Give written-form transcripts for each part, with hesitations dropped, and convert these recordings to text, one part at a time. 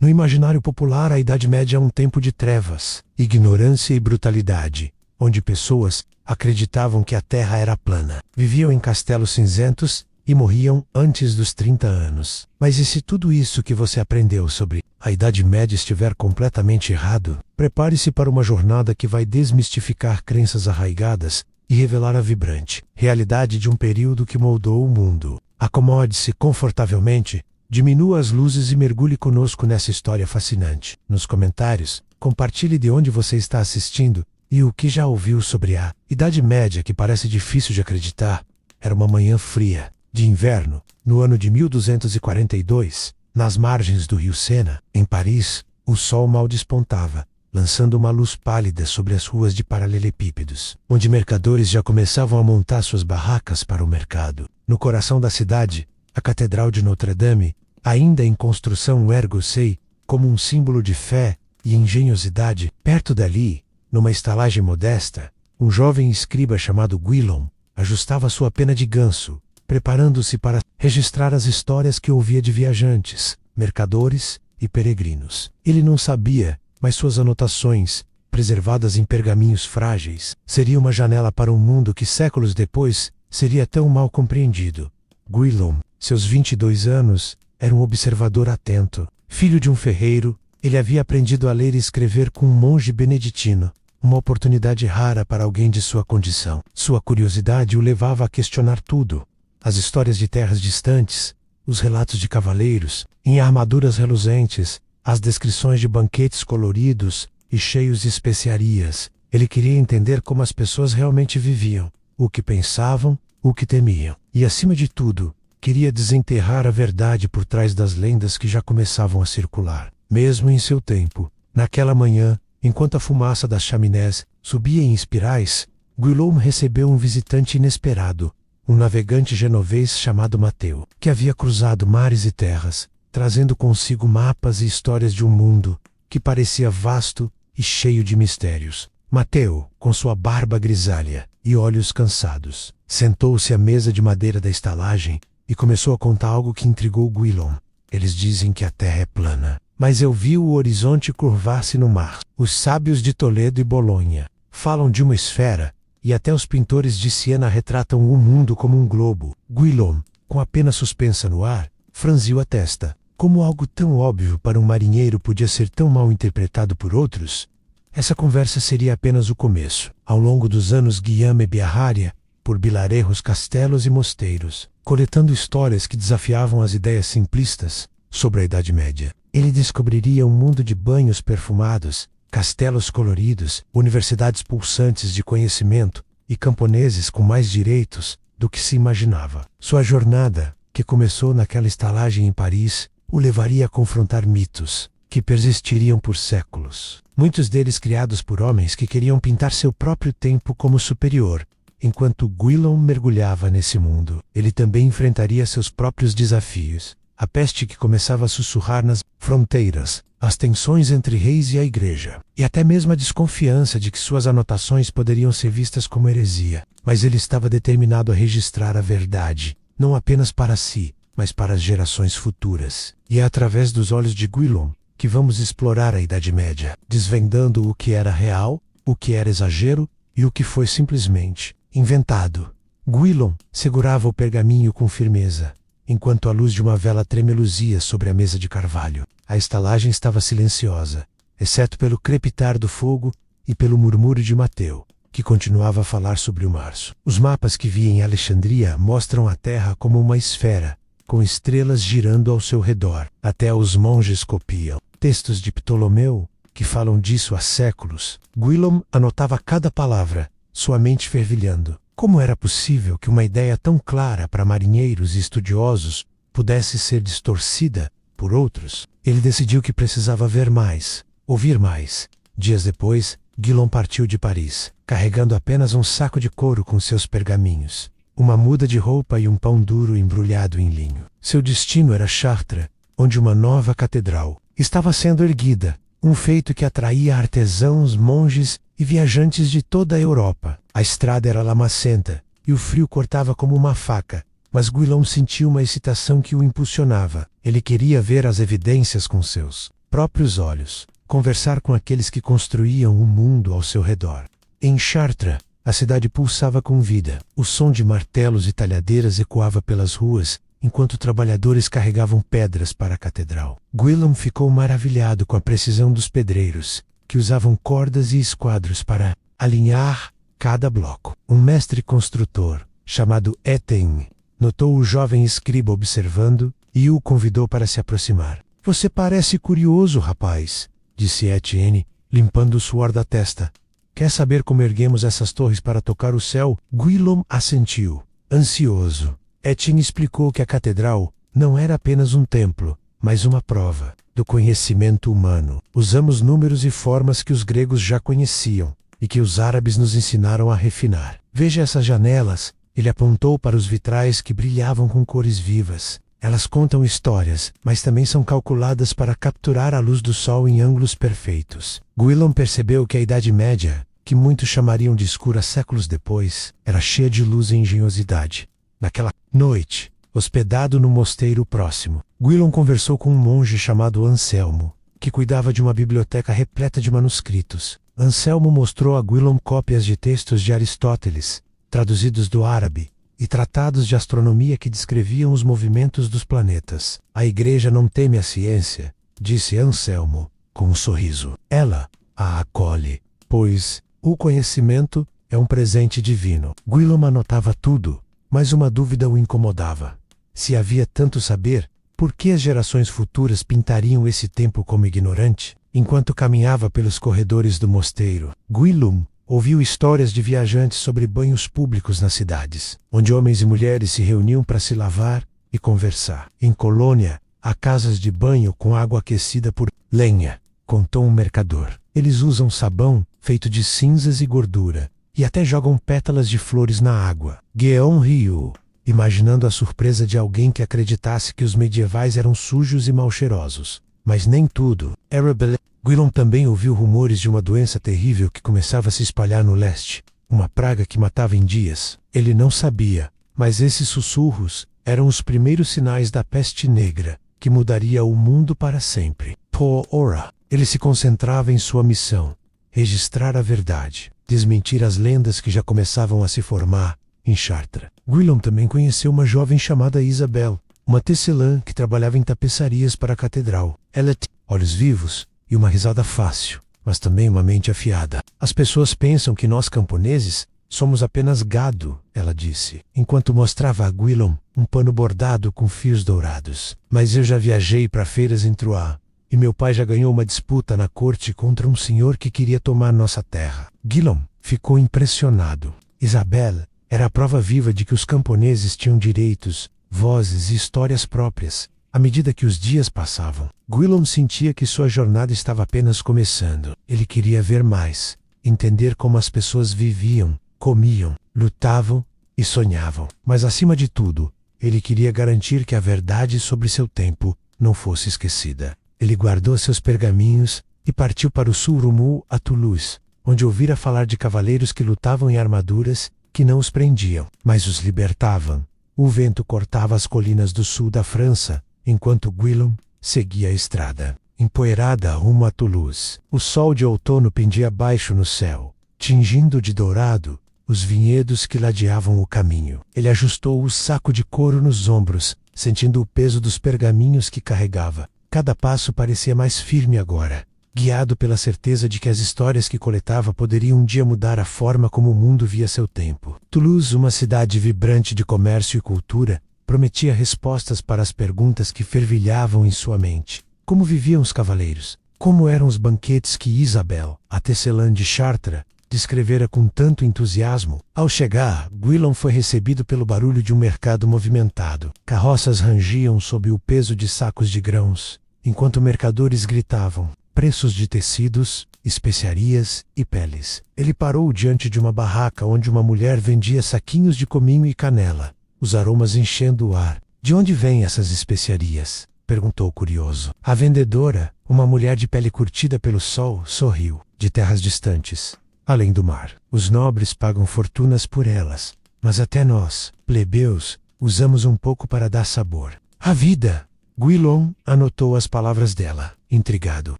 No imaginário popular, a Idade Média é um tempo de trevas, ignorância e brutalidade, onde pessoas acreditavam que a Terra era plana, viviam em castelos cinzentos e morriam antes dos 30 anos. Mas e se tudo isso que você aprendeu sobre a Idade Média estiver completamente errado? Prepare-se para uma jornada que vai desmistificar crenças arraigadas e revelar a vibrante realidade de um período que moldou o mundo. Acomode-se confortavelmente, diminua as luzes e mergulhe conosco nessa história fascinante. Nos comentários, compartilhe de onde você está assistindo e o que já ouviu sobre a Idade Média, que parece difícil de acreditar. Era uma manhã fria, de inverno, no ano de 1242, nas margens do rio Sena, em Paris, o sol mal despontava, lançando uma luz pálida sobre as ruas de paralelepípedos, onde mercadores já começavam a montar suas barracas para o mercado. No coração da cidade, a Catedral de Notre-Dame, ainda em construção ergo sei, como um símbolo de fé e engenhosidade. Perto dali, numa estalagem modesta, um jovem escriba chamado Guillaume ajustava sua pena de ganso, preparando-se para registrar as histórias que ouvia de viajantes, mercadores e peregrinos. Ele não sabia, mas suas anotações, preservadas em pergaminhos frágeis, seriam uma janela para um mundo que séculos depois seria tão mal compreendido. Guillaume, seus 22 anos, era um observador atento. Filho de um ferreiro, ele havia aprendido a ler e escrever com um monge beneditino, uma oportunidade rara para alguém de sua condição. Sua curiosidade o levava a questionar tudo. As histórias de terras distantes, os relatos de cavaleiros, em armaduras reluzentes, as descrições de banquetes coloridos e cheios de especiarias. Ele queria entender como as pessoas realmente viviam, o que pensavam, o que temiam. E, acima de tudo, queria desenterrar a verdade por trás das lendas que já começavam a circular. Mesmo em seu tempo, naquela manhã, enquanto a fumaça das chaminés subia em espirais, Guillaume recebeu um visitante inesperado, um navegante genovês chamado Mateu, que havia cruzado mares e terras, trazendo consigo mapas e histórias de um mundo que parecia vasto e cheio de mistérios. Mateu, com sua barba grisalha e olhos cansados, sentou-se à mesa de madeira da estalagem e começou a contar algo que intrigou Guillaume. Eles dizem que a Terra é plana, mas eu vi o horizonte curvar-se no mar. Os sábios de Toledo e Bolonha falam de uma esfera, e até os pintores de Siena retratam o mundo como um globo. Guillaume, com a pena suspensa no ar, franziu a testa. Como algo tão óbvio para um marinheiro podia ser tão mal interpretado por outros? Essa conversa seria apenas o começo. Ao longo dos anos, Guillaume viajaria por vilarejos, castelos e mosteiros, coletando histórias que desafiavam as ideias simplistas sobre a Idade Média. Ele descobriria um mundo de banhos perfumados, castelos coloridos, universidades pulsantes de conhecimento e camponeses com mais direitos do que se imaginava. Sua jornada, que começou naquela estalagem em Paris, o levaria a confrontar mitos que persistiriam por séculos. Muitos deles criados por homens que queriam pintar seu próprio tempo como superior. Enquanto Guillaume mergulhava nesse mundo, ele também enfrentaria seus próprios desafios. A peste que começava a sussurrar nas fronteiras, as tensões entre reis e a igreja, e até mesmo a desconfiança de que suas anotações poderiam ser vistas como heresia. Mas ele estava determinado a registrar a verdade, não apenas para si, mas para as gerações futuras. E é através dos olhos de Guillaume que vamos explorar a Idade Média, desvendando o que era real, o que era exagero e o que foi simplesmente inventado. Guillaume segurava o pergaminho com firmeza, enquanto a luz de uma vela tremeluzia sobre a mesa de carvalho. A estalagem estava silenciosa, exceto pelo crepitar do fogo e pelo murmúrio de Mateu, que continuava a falar sobre o março. Os mapas que vi em Alexandria mostram a Terra como uma esfera, com estrelas girando ao seu redor. Até os monges copiam textos de Ptolomeu, que falam disso há séculos. Guillaume anotava cada palavra, sua mente fervilhando. Como era possível que uma ideia tão clara para marinheiros e estudiosos pudesse ser distorcida por outros? Ele decidiu que precisava ver mais, ouvir mais. Dias depois, Guillaume partiu de Paris, carregando apenas um saco de couro com seus pergaminhos, uma muda de roupa e um pão duro embrulhado em linho. Seu destino era Chartres, onde uma nova catedral estava sendo erguida, um feito que atraía artesãos, monges e viajantes de toda a Europa. A estrada era lamacenta e o frio cortava como uma faca, mas Guillaume sentiu uma excitação que o impulsionava. Ele queria ver as evidências com seus próprios olhos, conversar com aqueles que construíam o mundo ao seu redor. Em Chartres, a cidade pulsava com vida. O som de martelos e talhadeiras ecoava pelas ruas, enquanto trabalhadores carregavam pedras para a catedral. Guillaume ficou maravilhado com a precisão dos pedreiros, que usavam cordas e esquadros para alinhar cada bloco. Um mestre construtor, chamado Etienne, notou o jovem escriba observando e o convidou para se aproximar. Você parece curioso, rapaz, disse Etienne, limpando o suor da testa. Quer saber como erguemos essas torres para tocar o céu? Guillaume assentiu, ansioso. Etienne explicou que a catedral não era apenas um templo, mas uma prova do conhecimento humano. Usamos números e formas que os gregos já conheciam e que os árabes nos ensinaram a refinar. Veja essas janelas. Ele apontou para os vitrais que brilhavam com cores vivas. Elas contam histórias, mas também são calculadas para capturar a luz do sol em ângulos perfeitos. Guillaume percebeu que a Idade Média, que muitos chamariam de escura séculos depois, era cheia de luz e engenhosidade. Naquela noite, hospedado no mosteiro próximo, Guillaume conversou com um monge chamado Anselmo, que cuidava de uma biblioteca repleta de manuscritos. Anselmo mostrou a Guillaume cópias de textos de Aristóteles, traduzidos do árabe, e tratados de astronomia que descreviam os movimentos dos planetas. A igreja não teme a ciência, disse Anselmo, com um sorriso. Ela a acolhe, pois o conhecimento é um presente divino. Guillaume anotava tudo, mas uma dúvida o incomodava. Se havia tanto saber, por que as gerações futuras pintariam esse tempo como ignorante? Enquanto caminhava pelos corredores do mosteiro, Guillaume ouviu histórias de viajantes sobre banhos públicos nas cidades, onde homens e mulheres se reuniam para se lavar e conversar. Em Colônia, há casas de banho com água aquecida por lenha, contou um mercador. Eles usam sabão feito de cinzas e gordura, e até jogam pétalas de flores na água. Guillaume riu, imaginando a surpresa de alguém que acreditasse que os medievais eram sujos e mal cheirosos. Mas nem tudo era beleza. Guillaume também ouviu rumores de uma doença terrível que começava a se espalhar no leste, uma praga que matava em dias. Ele não sabia, mas esses sussurros eram os primeiros sinais da peste negra, que mudaria o mundo para sempre. Por ora, ele se concentrava em sua missão, registrar a verdade, desmentir as lendas que já começavam a se formar em Chartres. Guillaume também conheceu uma jovem chamada Isabelle, uma tecelã que trabalhava em tapeçarias para a catedral. Ela tinha olhos vivos e uma risada fácil, mas também uma mente afiada. As pessoas pensam que nós camponeses somos apenas gado, ela disse, enquanto mostrava a Guillaume um pano bordado com fios dourados. Mas eu já viajei para feiras em Troyes, e meu pai já ganhou uma disputa na corte contra um senhor que queria tomar nossa terra. Guillaume ficou impressionado. Isabelle era a prova viva de que os camponeses tinham direitos, vozes e histórias próprias. À medida que os dias passavam, Guillaume sentia que sua jornada estava apenas começando. Ele queria ver mais, entender como as pessoas viviam, comiam, lutavam e sonhavam. Mas acima de tudo, ele queria garantir que a verdade sobre seu tempo não fosse esquecida. Ele guardou seus pergaminhos e partiu para o sul rumo a Toulouse, onde ouvira falar de cavaleiros que lutavam em armaduras que não os prendiam, mas os libertavam. O vento cortava as colinas do sul da França, enquanto Guillaume seguia a estrada, empoeirada rumo a Toulouse. O sol de outono pendia baixo no céu, tingindo de dourado os vinhedos que ladeavam o caminho. Ele ajustou o saco de couro nos ombros, sentindo o peso dos pergaminhos que carregava. Cada passo parecia mais firme agora, guiado pela certeza de que as histórias que coletava poderiam um dia mudar a forma como o mundo via seu tempo. Toulouse, uma cidade vibrante de comércio e cultura, prometia respostas para as perguntas que fervilhavam em sua mente. Como viviam os cavaleiros? Como eram os banquetes que Isabelle, a tecelã de Chartres, descrevera com tanto entusiasmo? Ao chegar, Guillaume foi recebido pelo barulho de um mercado movimentado. Carroças rangiam sob o peso de sacos de grãos, enquanto mercadores gritavam preços de tecidos, especiarias e peles. Ele parou diante de uma barraca onde uma mulher vendia saquinhos de cominho e canela, os aromas enchendo o ar. De onde vêm essas especiarias? Perguntou curioso. A vendedora, uma mulher de pele curtida pelo sol, sorriu. De terras distantes, além do mar. Os nobres pagam fortunas por elas, mas até nós, plebeus, usamos um pouco para dar sabor. A vida! Guillaume anotou as palavras dela. intrigado.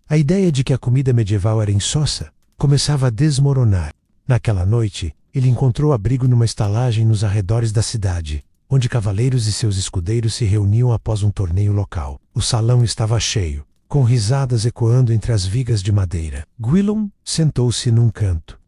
A ideia de que a comida medieval era insossa começava a desmoronar. Naquela noite, ele encontrou abrigo numa estalagem nos arredores da cidade, onde cavaleiros e seus escudeiros se reuniam após um torneio local. O salão estava cheio, com risadas ecoando entre as vigas de madeira. Gwilym sentou-se num canto.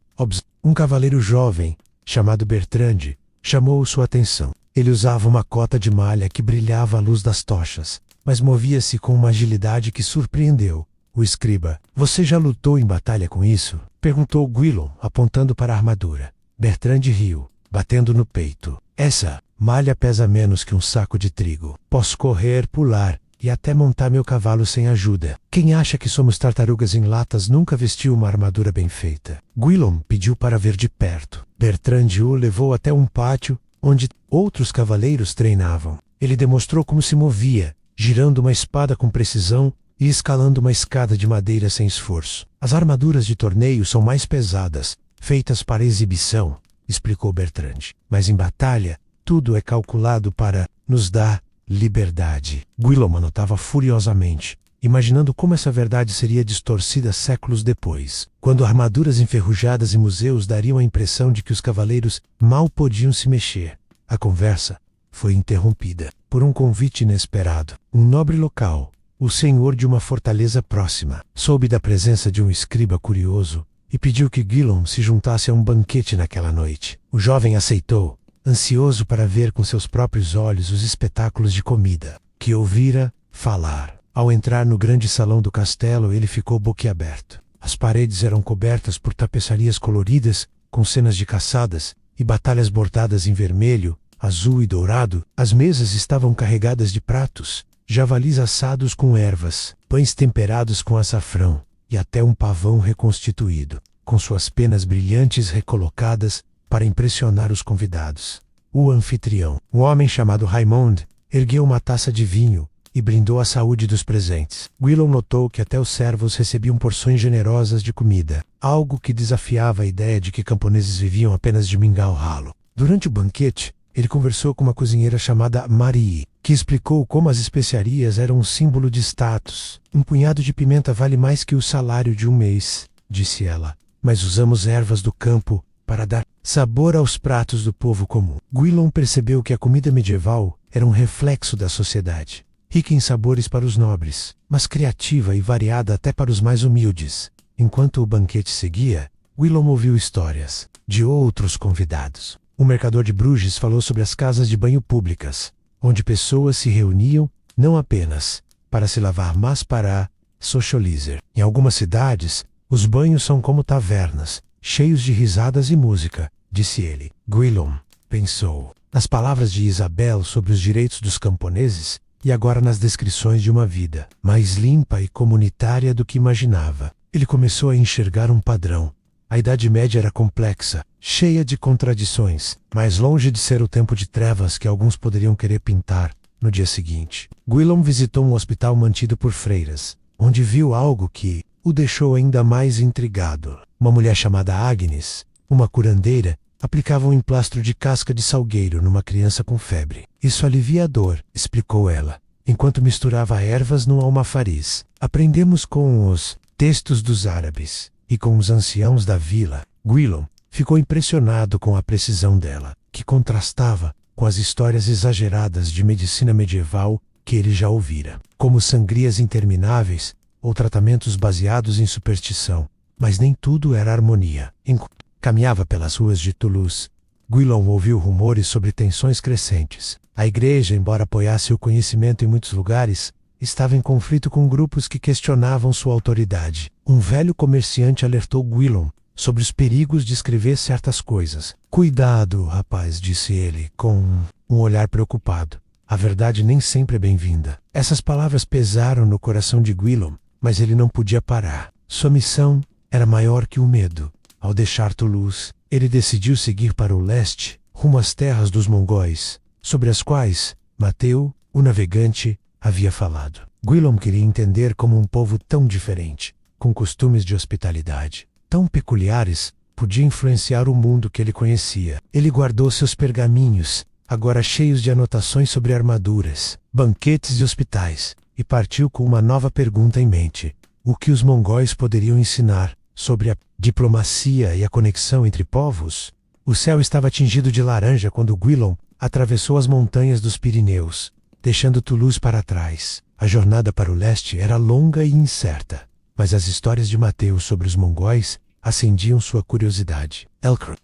Um cavaleiro jovem, chamado Bertrand, chamou sua atenção. Ele usava uma cota de malha que brilhava à luz das tochas, mas movia-se com uma agilidade que surpreendeu o escriba. "Você já lutou em batalha com isso?" perguntou Gwilym, apontando para a armadura. Bertrand riu, batendo no peito. "Essa malha pesa menos que um saco de trigo. Posso correr, pular e até montar meu cavalo sem ajuda. Quem acha que somos tartarugas em latas nunca vestiu uma armadura bem feita." Gwilym pediu para ver de perto. Bertrand o levou até um pátio onde outros cavaleiros treinavam. Ele demonstrou como se movia, girando uma espada com precisão e escalando uma escada de madeira sem esforço. "As armaduras de torneio são mais pesadas, feitas para exibição", explicou Bertrand. "Mas em batalha, tudo é calculado para nos dar liberdade." Gwilym anotava furiosamente, imaginando como essa verdade seria distorcida séculos depois, quando armaduras enferrujadas e museus dariam a impressão de que os cavaleiros mal podiam se mexer. A conversa foi interrompida por um convite inesperado. Um nobre local, o senhor de uma fortaleza próxima, soube da presença de um escriba curioso e pediu que Gwilym se juntasse a um banquete naquela noite. O jovem aceitou, ansioso para ver com seus próprios olhos os espetáculos de comida que ouvira falar. Ao entrar no grande salão do castelo, ele ficou boquiaberto. As paredes eram cobertas por tapeçarias coloridas, com cenas de caçadas e batalhas bordadas em vermelho, azul e dourado. As mesas estavam carregadas de pratos, javalis assados com ervas, pães temperados com açafrão e até um pavão reconstituído, com suas penas brilhantes recolocadas para impressionar os convidados. O anfitrião, um homem chamado Raymond, ergueu uma taça de vinho e brindou a saúde dos presentes. Gwilym notou que até os servos recebiam porções generosas de comida, algo que desafiava a ideia de que camponeses viviam apenas de mingau ralo. Durante o banquete, ele conversou com uma cozinheira chamada Marie, que explicou como as especiarias eram um símbolo de status. "Um punhado de pimenta vale mais que o salário de um mês", disse ela, "mas usamos ervas do campo para dar sabor aos pratos do povo comum." Gwilym percebeu que a comida medieval era um reflexo da sociedade, rica em sabores para os nobres, mas criativa e variada até para os mais humildes. Enquanto o banquete seguia, Gwilym ouviu histórias de outros convidados. Um mercador de Bruges falou sobre as casas de banho públicas, onde pessoas se reuniam não apenas para se lavar, mas para socializer. Em algumas cidades, os banhos são como tavernas, cheios de risadas e música, disse ele. Gwilym pensou nas palavras de Isabel sobre os direitos dos camponeses e agora nas descrições de uma vida mais limpa e comunitária do que imaginava. Ele começou a enxergar um padrão. A Idade Média era complexa, cheia de contradições, mas longe de ser o tempo de trevas que alguns poderiam querer pintar no dia seguinte. Gwilym visitou um hospital mantido por freiras, onde viu algo que o deixou ainda mais intrigado. Uma mulher chamada Agnes, uma curandeira, aplicava um emplastro de casca de salgueiro numa criança com febre. "Isso alivia a dor", explicou ela, enquanto misturava ervas num almafariz. "Aprendemos com os textos dos árabes e com os anciãos da vila." Gwilym ficou impressionado com a precisão dela, que contrastava com as histórias exageradas de medicina medieval que ele já ouvira, como sangrias intermináveis ou tratamentos baseados em superstição. Mas nem tudo era harmonia. Enquanto caminhava pelas ruas de Toulouse, Gwilym ouviu rumores sobre tensões crescentes. A igreja, embora apoiasse o conhecimento em muitos lugares, estava em conflito com grupos que questionavam sua autoridade. Um velho comerciante alertou Gwilym sobre os perigos de escrever certas coisas. "Cuidado, rapaz", disse ele, com um olhar preocupado. "A verdade nem sempre é bem-vinda." Essas palavras pesaram no coração de Gwilym, mas ele não podia parar. Sua missão era maior que o medo. Ao deixar Toulouse, ele decidiu seguir para o leste, rumo às terras dos mongóis, sobre as quais Mateu, o navegante, havia falado. Gwilym queria entender como um povo tão diferente, com costumes de hospitalidade tão peculiares, podia influenciar o mundo que ele conhecia. Ele guardou seus pergaminhos, agora cheios de anotações sobre armaduras, banquetes e hospitais, e partiu com uma nova pergunta em mente: o que os mongóis poderiam ensinar sobre a diplomacia e a conexão entre povos? O céu estava tingido de laranja quando Guillaume atravessou as montanhas dos Pirineus, deixando Toulouse para trás. A jornada para o leste era longa e incerta, mas as histórias de Mateus sobre os mongóis acendiam sua curiosidade.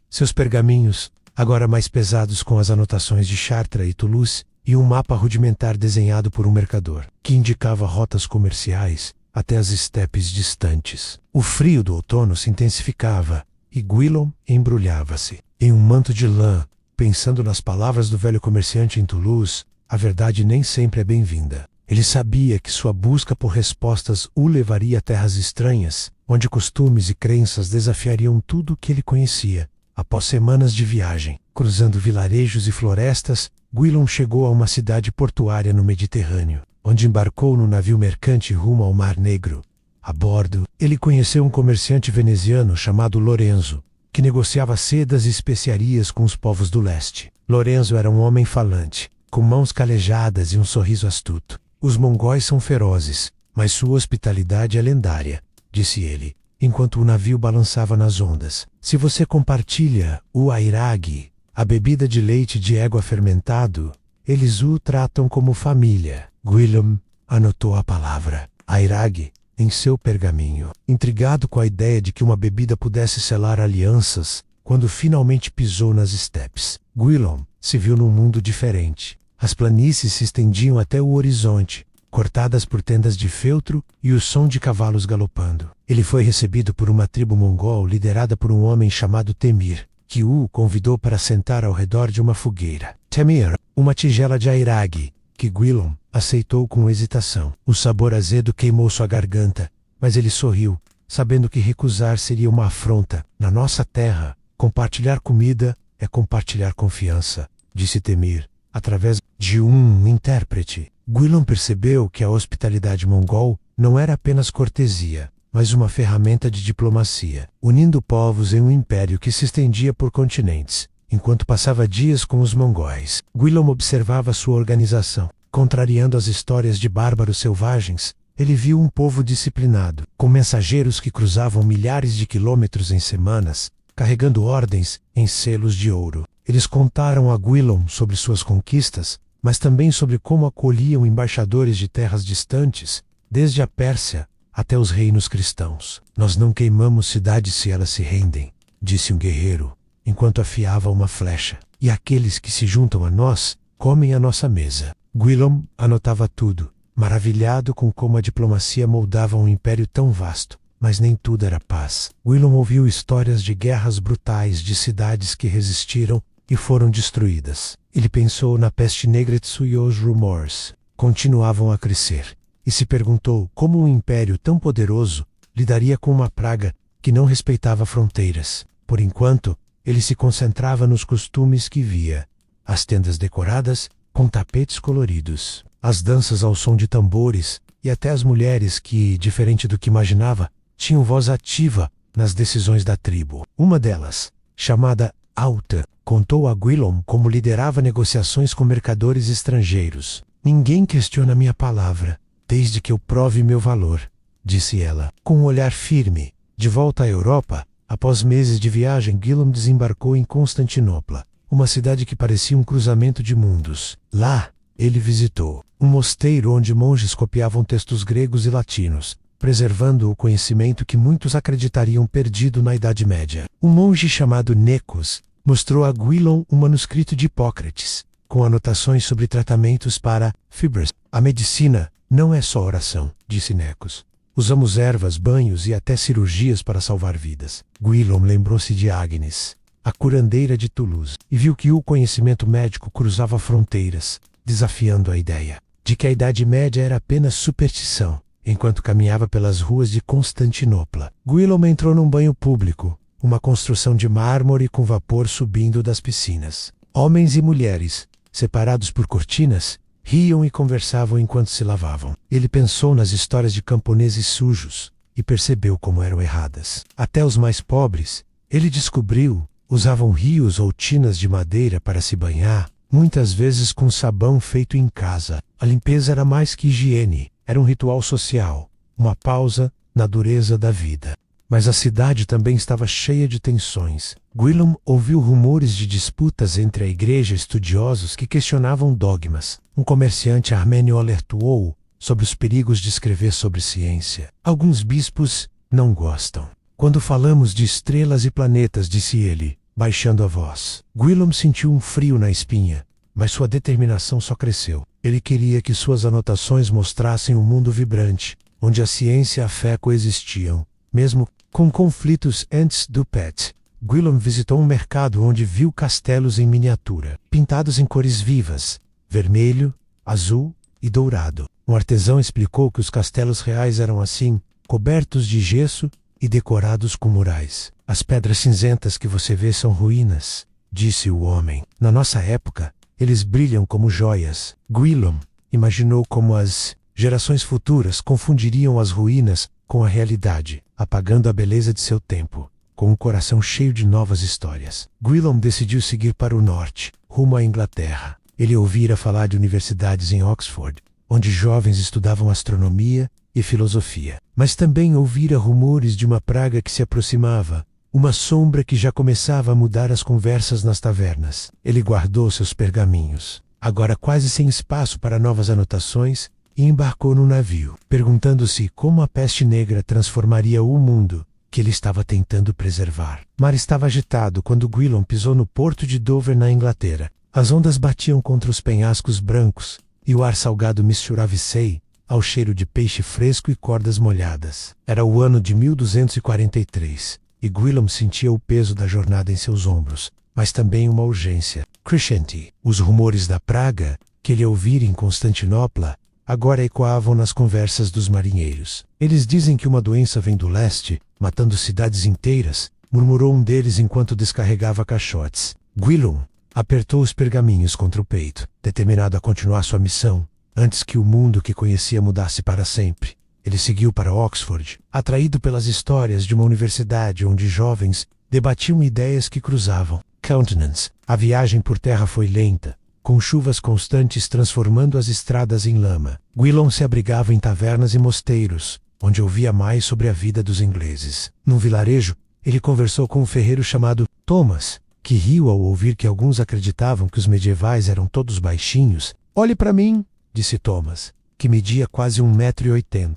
Seus pergaminhos, agora mais pesados com as anotações de Chartres e Toulouse, e um mapa rudimentar desenhado por um mercador, que indicava rotas comerciais até as estepes distantes. O frio do outono se intensificava, e Guillaume embrulhava-se em um manto de lã, pensando nas palavras do velho comerciante em Toulouse: a verdade nem sempre é bem-vinda. Ele sabia que sua busca por respostas o levaria a terras estranhas, onde costumes e crenças desafiariam tudo o que ele conhecia. Após semanas de viagem, cruzando vilarejos e florestas, Guillaume chegou a uma cidade portuária no Mediterrâneo, onde embarcou no navio mercante rumo ao Mar Negro. A bordo, ele conheceu um comerciante veneziano chamado Lorenzo, que negociava sedas e especiarias com os povos do leste. Lorenzo era um homem falante, com mãos calejadas e um sorriso astuto. Os mongóis são ferozes, mas sua hospitalidade é lendária, disse ele, enquanto o navio balançava nas ondas. Se você compartilha o airag, a bebida de leite de égua fermentado, eles o tratam como família. Guillaume anotou a palavra airag em seu pergaminho, intrigado com a ideia de que uma bebida pudesse selar alianças. Quando finalmente pisou nas estepes, Guillaume se viu num mundo diferente. As planícies se estendiam até o horizonte, cortadas por tendas de feltro e o som de cavalos galopando. Ele foi recebido por uma tribo mongol liderada por um homem chamado Temir, que o convidou para sentar ao redor de uma fogueira. Temir, uma tigela de airag, que Guillaume aceitou com hesitação. O sabor azedo queimou sua garganta, mas ele sorriu, sabendo que recusar seria uma afronta. Na nossa terra, compartilhar comida é compartilhar confiança, disse Temir, através de um intérprete. Guillaume percebeu que a hospitalidade mongol não era apenas cortesia, mas uma ferramenta de diplomacia, unindo povos em um império que se estendia por continentes. Enquanto passava dias com os mongóis, Guillaume observava sua organização. Contrariando as histórias de bárbaros selvagens, ele viu um povo disciplinado, com mensageiros que cruzavam milhares de quilômetros em semanas, carregando ordens em selos de ouro. Eles contaram a Guillaume sobre suas conquistas, mas também sobre como acolhiam embaixadores de terras distantes, desde a Pérsia até os reinos cristãos. Nós não queimamos cidades se elas se rendem, disse um guerreiro, enquanto afiava uma flecha. E aqueles que se juntam a nós, comem à nossa mesa. Guillaume anotava tudo, maravilhado com como a diplomacia moldava um império tão vasto. Mas nem tudo era paz. Guillaume ouviu histórias de guerras brutais de cidades que resistiram e foram destruídas. Ele pensou na peste negra e os rumores continuavam a crescer, e se perguntou como um império tão poderoso lidaria com uma praga que não respeitava fronteiras. Por enquanto, ele se concentrava nos costumes que via: as tendas decoradas com tapetes coloridos, as danças ao som de tambores e até as mulheres que, diferente do que imaginava, tinham voz ativa nas decisões da tribo. Uma delas, chamada Alta, contou a Guillaume como liderava negociações com mercadores estrangeiros. Ninguém questiona minha palavra, desde que eu prove meu valor, disse ela, com um olhar firme. De volta à Europa, após meses de viagem, Guillaume desembarcou em Constantinopla, uma cidade que parecia um cruzamento de mundos. Lá, ele visitou um mosteiro onde monges copiavam textos gregos e latinos, preservando o conhecimento que muitos acreditariam perdido na Idade Média. Um monge chamado Necos mostrou a Guillaume um manuscrito de Hipócrates, com anotações sobre tratamentos para fibras. A medicina não é só oração, disse Necos. Usamos ervas, banhos e até cirurgias para salvar vidas. Guillaume lembrou-se de Agnes, a curandeira de Toulouse, e viu que o conhecimento médico cruzava fronteiras, desafiando a ideia de que a Idade Média era apenas superstição. Enquanto caminhava pelas ruas de Constantinopla, Guillaume entrou num banho público, uma construção de mármore com vapor subindo das piscinas. Homens e mulheres, separados por cortinas, riam e conversavam enquanto se lavavam. Ele pensou nas histórias de camponeses sujos e percebeu como eram erradas. Até os mais pobres, ele descobriu, usavam rios ou tinas de madeira para se banhar, muitas vezes com sabão feito em casa. A limpeza era mais que higiene, Era um ritual social, uma pausa na dureza da vida. Mas a cidade também estava cheia de tensões. Gwilym ouviu rumores de disputas entre a igreja e estudiosos que questionavam dogmas. Um comerciante armênio alertou sobre os perigos de escrever sobre ciência. Alguns bispos não gostam. Quando falamos de estrelas e planetas, disse ele, baixando a voz. Gwilym sentiu um frio na espinha, mas sua determinação só cresceu. Ele queria que suas anotações mostrassem um mundo vibrante, onde a ciência e a fé coexistiam, mesmo com conflitos antes do PET. Gwilym visitou um mercado onde viu castelos em miniatura, pintados em cores vivas, vermelho, azul e dourado. Um artesão explicou que os castelos reais eram assim, cobertos de gesso e decorados com murais. As pedras cinzentas que você vê são ruínas, disse o homem. Na nossa época, eles brilham como joias. Gwilym imaginou como as gerações futuras confundiriam as ruínas com a realidade, apagando a beleza de seu tempo. Com um coração cheio de novas histórias, Gwilym decidiu seguir para o norte, rumo à Inglaterra. Ele ouvira falar de universidades em Oxford, onde jovens estudavam astronomia e filosofia. Mas também ouvira rumores de uma praga que se aproximava, uma sombra que já começava a mudar as conversas nas tavernas. Ele guardou seus pergaminhos, agora quase sem espaço para novas anotações, e embarcou no navio, perguntando-se como a peste negra transformaria o mundo que ele estava tentando preservar. O mar estava agitado quando Gwilym pisou no porto de Dover, na Inglaterra. As ondas batiam contra os penhascos brancos, e o ar salgado misturava-se ao cheiro de peixe fresco e cordas molhadas. Era o ano de 1243, e Gwilym sentia o peso da jornada em seus ombros, mas também uma urgência crescente. Os rumores da praga, que ele ouvira em Constantinopla, agora ecoavam nas conversas dos marinheiros. Eles dizem que uma doença vem do leste, matando cidades inteiras, murmurou um deles enquanto descarregava caixotes. Gwilym apertou os pergaminhos contra o peito, determinado a continuar sua missão, antes que o mundo que conhecia mudasse para sempre. Ele seguiu para Oxford, atraído pelas histórias de uma universidade onde jovens debatiam ideias que cruzavam continents. A viagem por terra foi lenta, com chuvas constantes transformando as estradas em lama. Gwilym se abrigava em tavernas e mosteiros, onde ouvia mais sobre a vida dos ingleses. Num vilarejo, ele conversou com um ferreiro chamado Thomas, que riu ao ouvir que alguns acreditavam que os medievais eram todos baixinhos. Olhe para mim, disse Thomas, que media quase 1,80 m,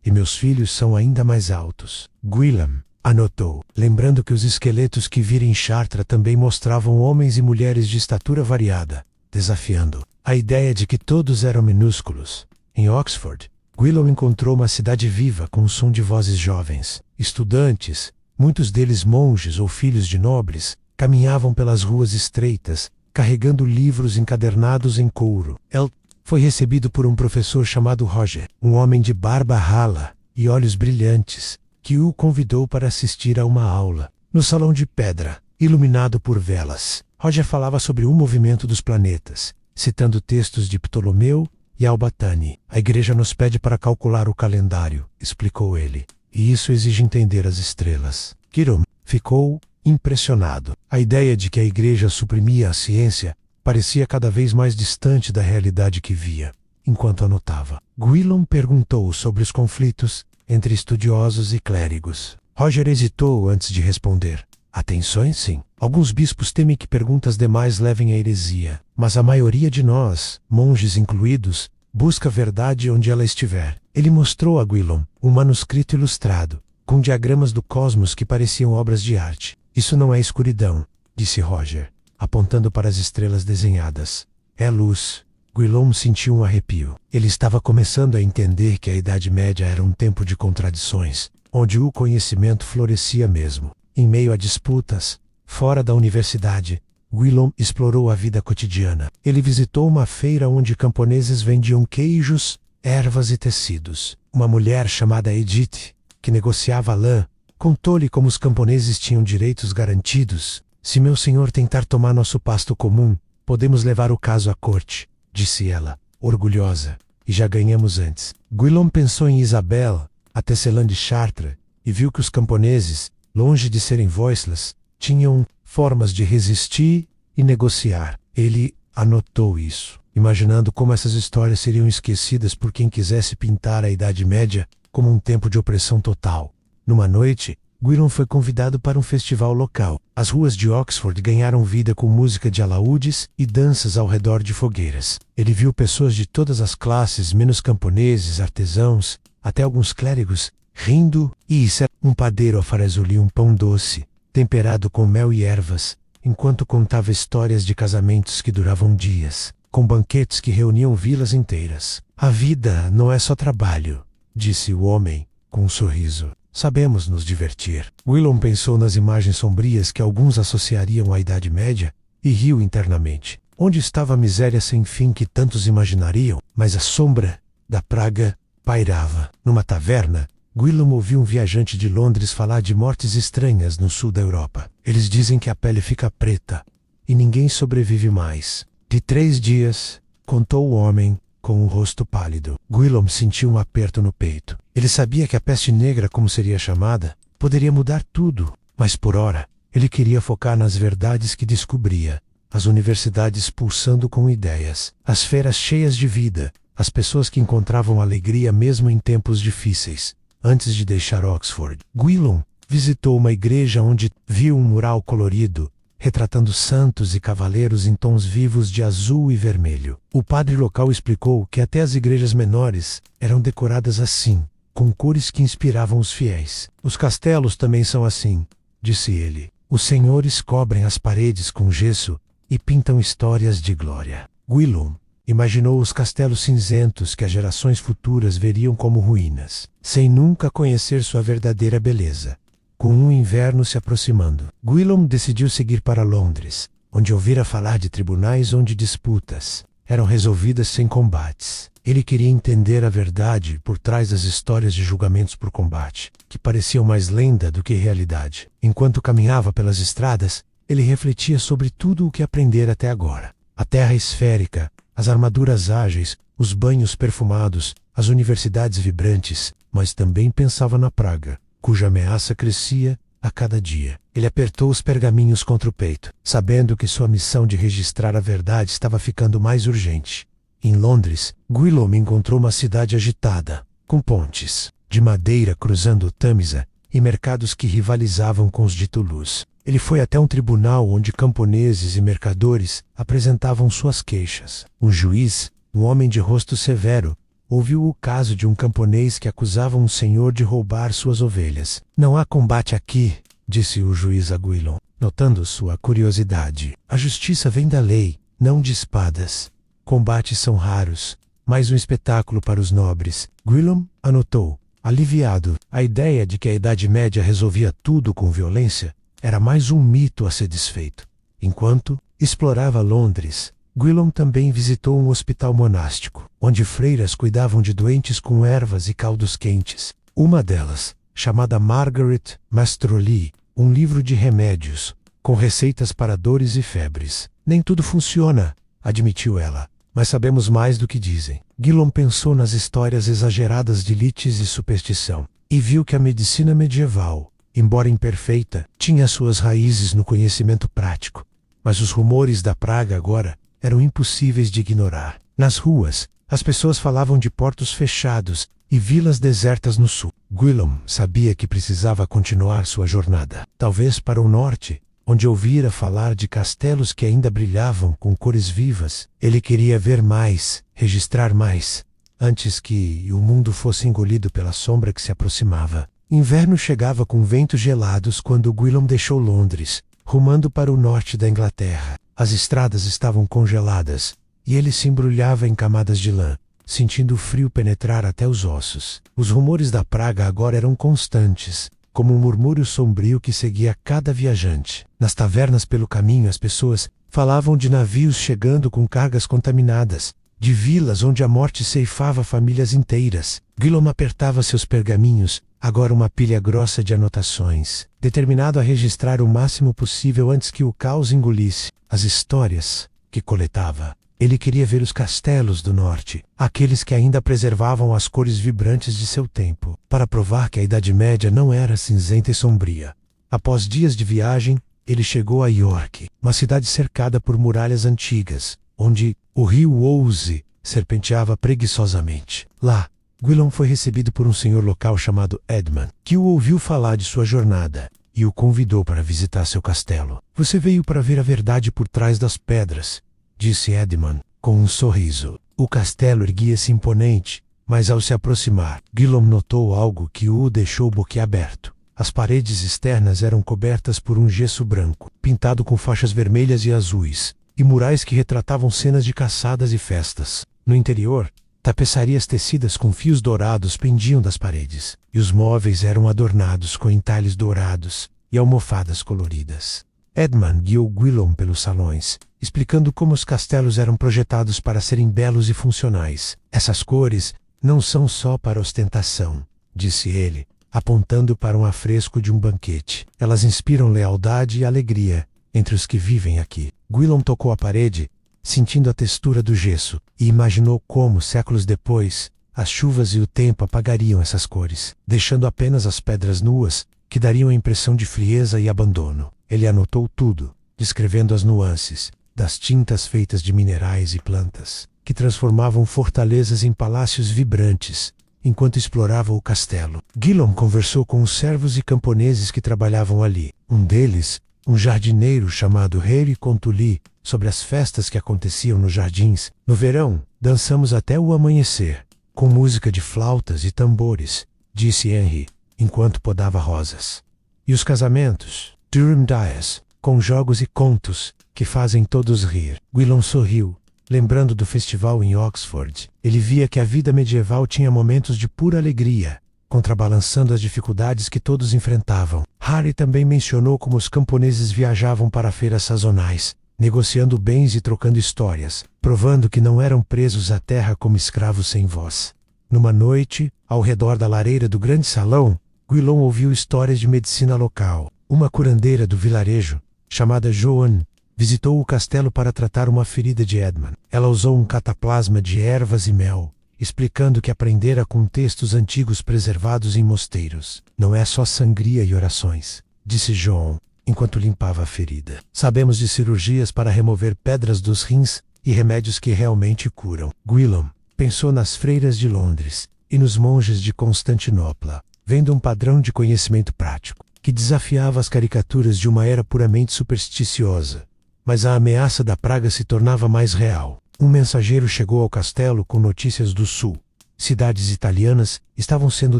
e meus filhos são ainda mais altos. Gwilym anotou, lembrando que os esqueletos que vira em Chartres também mostravam homens e mulheres de estatura variada, desafiando a ideia de que todos eram minúsculos. Em Oxford, Gwilym encontrou uma cidade viva com um som de vozes jovens. Estudantes, muitos deles monges ou filhos de nobres, caminhavam pelas ruas estreitas, carregando livros encadernados em couro. Ele foi recebido por um professor chamado Roger, um homem de barba rala e olhos brilhantes, que o convidou para assistir a uma aula. No salão de pedra, iluminado por velas, Roger falava sobre o movimento dos planetas, citando textos de Ptolomeu e Albatani. A igreja nos pede para calcular o calendário, explicou ele, e isso exige entender as estrelas. Gwilym ficou impressionado. A ideia de que a igreja suprimia a ciência parecia cada vez mais distante da realidade que via. Enquanto anotava, Gwilym perguntou sobre os conflitos entre estudiosos e clérigos. Roger hesitou antes de responder. Há tensões, sim. Alguns bispos temem que perguntas demais levem à heresia, mas a maioria de nós, monges incluídos, busca a verdade onde ela estiver. Ele mostrou a Gwilym um manuscrito ilustrado, com diagramas do cosmos que pareciam obras de arte. Isso não é escuridão, disse Roger, apontando para as estrelas desenhadas. É luz. Gwilym sentiu um arrepio. Ele estava começando a entender que a Idade Média era um tempo de contradições, onde o conhecimento florescia mesmo. Em meio a disputas, fora da universidade, Gwilym explorou a vida cotidiana. Ele visitou uma feira onde camponeses vendiam queijos, ervas e tecidos. Uma mulher chamada Edith, que negociava lã, contou-lhe como os camponeses tinham direitos garantidos. Se meu senhor tentar tomar nosso pasto comum, podemos levar o caso à corte, disse ela, orgulhosa, e já ganhamos antes. Gwilym pensou em Isabelle, a tecelã de Chartres, e viu que os camponeses, longe de serem voiceless, tinham formas de resistir e negociar. Ele anotou isso. imaginando como essas histórias seriam esquecidas por quem quisesse pintar a Idade Média como um tempo de opressão total. Numa noite, Gwilym foi convidado para um festival local. As ruas de Oxford ganharam vida com música de alaúdes e danças ao redor de fogueiras. Ele viu pessoas de todas as classes, menos camponeses, artesãos, até alguns clérigos, rindo, e um padeiro afarezulia um pão doce, temperado com mel e ervas, enquanto contava histórias de casamentos que duravam dias, com banquetes que reuniam vilas inteiras. A vida não é só trabalho, disse o homem, com um sorriso. Sabemos nos divertir. Gwilym pensou nas imagens sombrias que alguns associariam à Idade Média e riu internamente. Onde estava a miséria sem fim que tantos imaginariam? Mas a sombra da praga pairava. Numa taverna, Gwilym ouviu um viajante de Londres falar de mortes estranhas no sul da Europa. Eles dizem que a pele fica preta e ninguém sobrevive mais. De 3 dias, contou o homem, com o rosto pálido. Gwilym sentiu um aperto no peito. Ele sabia que a peste negra, como seria chamada, poderia mudar tudo, mas por ora, ele queria focar nas verdades que descobria, as universidades pulsando com ideias, as feiras cheias de vida, as pessoas que encontravam alegria mesmo em tempos difíceis. Antes de deixar Oxford, Gwilym visitou uma igreja onde viu um mural colorido, retratando santos e cavaleiros em tons vivos de azul e vermelho. O padre local explicou que até as igrejas menores eram decoradas assim, com cores que inspiravam os fiéis. Os castelos também são assim, disse ele. Os senhores cobrem as paredes com gesso e pintam histórias de glória. Gwilym imaginou os castelos cinzentos que as gerações futuras veriam como ruínas, sem nunca conhecer sua verdadeira beleza. Com um inverno se aproximando, Gwilym decidiu seguir para Londres, onde ouvira falar de tribunais onde disputas eram resolvidas sem combates. Ele queria entender a verdade por trás das histórias de julgamentos por combate, que pareciam mais lenda do que realidade. Enquanto caminhava pelas estradas, ele refletia sobre tudo o que aprendera até agora. A terra esférica, as armaduras ágeis, os banhos perfumados, as universidades vibrantes, mas também pensava na praga, cuja ameaça crescia a cada dia. Ele apertou os pergaminhos contra o peito, sabendo que sua missão de registrar a verdade estava ficando mais urgente. Em Londres, Gwilym encontrou uma cidade agitada, com pontes de madeira cruzando o Tâmisa e mercados que rivalizavam com os de Toulouse. Ele foi até um tribunal onde camponeses e mercadores apresentavam suas queixas. Um juiz, um homem de rosto severo, ouviu o caso de um camponês que acusava um senhor de roubar suas ovelhas. Não há combate aqui, disse o juiz a Gwilym, notando sua curiosidade. A justiça vem da lei, não de espadas. Combates são raros, mais um espetáculo para os nobres. Gwilym anotou, aliviado. A ideia de que a Idade Média resolvia tudo com violência era mais um mito a ser desfeito. Enquanto explorava Londres, Gwilym também visitou um hospital monástico, onde freiras cuidavam de doentes com ervas e caldos quentes. Uma delas, chamada Margaret Mastrolli, um livro de remédios, com receitas para dores e febres. Nem tudo funciona, admitiu ela, mas sabemos mais do que dizem. Gwilym pensou nas histórias exageradas de lites e superstição, e viu que a medicina medieval, embora imperfeita, tinha suas raízes no conhecimento prático. Mas os rumores da praga agora eram impossíveis de ignorar. Nas ruas, as pessoas falavam de portos fechados e vilas desertas no sul. Gwilym sabia que precisava continuar sua jornada. Talvez para o norte, onde ouvira falar de castelos que ainda brilhavam com cores vivas. Ele queria ver mais, registrar mais, antes que o mundo fosse engolido pela sombra que se aproximava. Inverno chegava com ventos gelados quando Gwilym deixou Londres, rumando para o norte da Inglaterra. As estradas estavam congeladas, e ele se embrulhava em camadas de lã, sentindo o frio penetrar até os ossos. Os rumores da praga agora eram constantes, como um murmúrio sombrio que seguia cada viajante. Nas tavernas pelo caminho as pessoas falavam de navios chegando com cargas contaminadas, de vilas onde a morte ceifava famílias inteiras. Gwilym apertava seus pergaminhos, agora uma pilha grossa de anotações, determinado a registrar o máximo possível antes que o caos engolisse as histórias que coletava. Ele queria ver os castelos do norte, aqueles que ainda preservavam as cores vibrantes de seu tempo, para provar que a Idade Média não era cinzenta e sombria. Após dias de viagem, ele chegou a York, uma cidade cercada por muralhas antigas, onde o rio Ouse serpenteava preguiçosamente. Lá, Gwilym foi recebido por um senhor local chamado Edmund, que o ouviu falar de sua jornada e o convidou para visitar seu castelo. Você veio para ver a verdade por trás das pedras, disse Edmund, com um sorriso. O castelo erguia-se imponente, mas ao se aproximar, Gwilym notou algo que o deixou boquiaberto. As paredes externas eram cobertas por um gesso branco, pintado com faixas vermelhas e azuis, e murais que retratavam cenas de caçadas e festas. No interior, tapeçarias tecidas com fios dourados pendiam das paredes, e os móveis eram adornados com entalhes dourados e almofadas coloridas. Edmund guiou Gwilym pelos salões, explicando como os castelos eram projetados para serem belos e funcionais. Essas cores não são só para ostentação, disse ele, apontando para um afresco de um banquete. Elas inspiram lealdade e alegria entre os que vivem aqui. Gwilym tocou a parede, sentindo a textura do gesso, e imaginou como, séculos depois, as chuvas e o tempo apagariam essas cores, deixando apenas as pedras nuas, que dariam a impressão de frieza e abandono. Ele anotou tudo, descrevendo as nuances das tintas feitas de minerais e plantas, que transformavam fortalezas em palácios vibrantes, enquanto explorava o castelo. Gwilym conversou com os servos e camponeses que trabalhavam ali. Um deles, um jardineiro chamado Henry Contuli, sobre as festas que aconteciam nos jardins. No verão, dançamos até o amanhecer, com música de flautas e tambores, disse Henry, enquanto podava rosas. E os casamentos? Durham Dias, com jogos e contos, que fazem todos rir. Gwilym sorriu, lembrando do festival em Oxford. Ele via que a vida medieval tinha momentos de pura alegria, contrabalançando as dificuldades que todos enfrentavam. Harry também mencionou como os camponeses viajavam para feiras sazonais, negociando bens e trocando histórias, provando que não eram presos à terra como escravos sem voz. Numa noite, ao redor da lareira do grande salão, Gwilym ouviu histórias de medicina local. Uma curandeira do vilarejo, chamada Joan, visitou o castelo para tratar uma ferida de Edmund. Ela usou um cataplasma de ervas e mel, explicando que aprendera com textos antigos preservados em mosteiros. Não é só sangria e orações, disse Joan, enquanto limpava a ferida. Sabemos de cirurgias para remover pedras dos rins e remédios que realmente curam. Gwilym pensou nas freiras de Londres e nos monges de Constantinopla, vendo um padrão de conhecimento prático, que desafiava as caricaturas de uma era puramente supersticiosa. Mas a ameaça da praga se tornava mais real. Um mensageiro chegou ao castelo com notícias do sul. Cidades italianas estavam sendo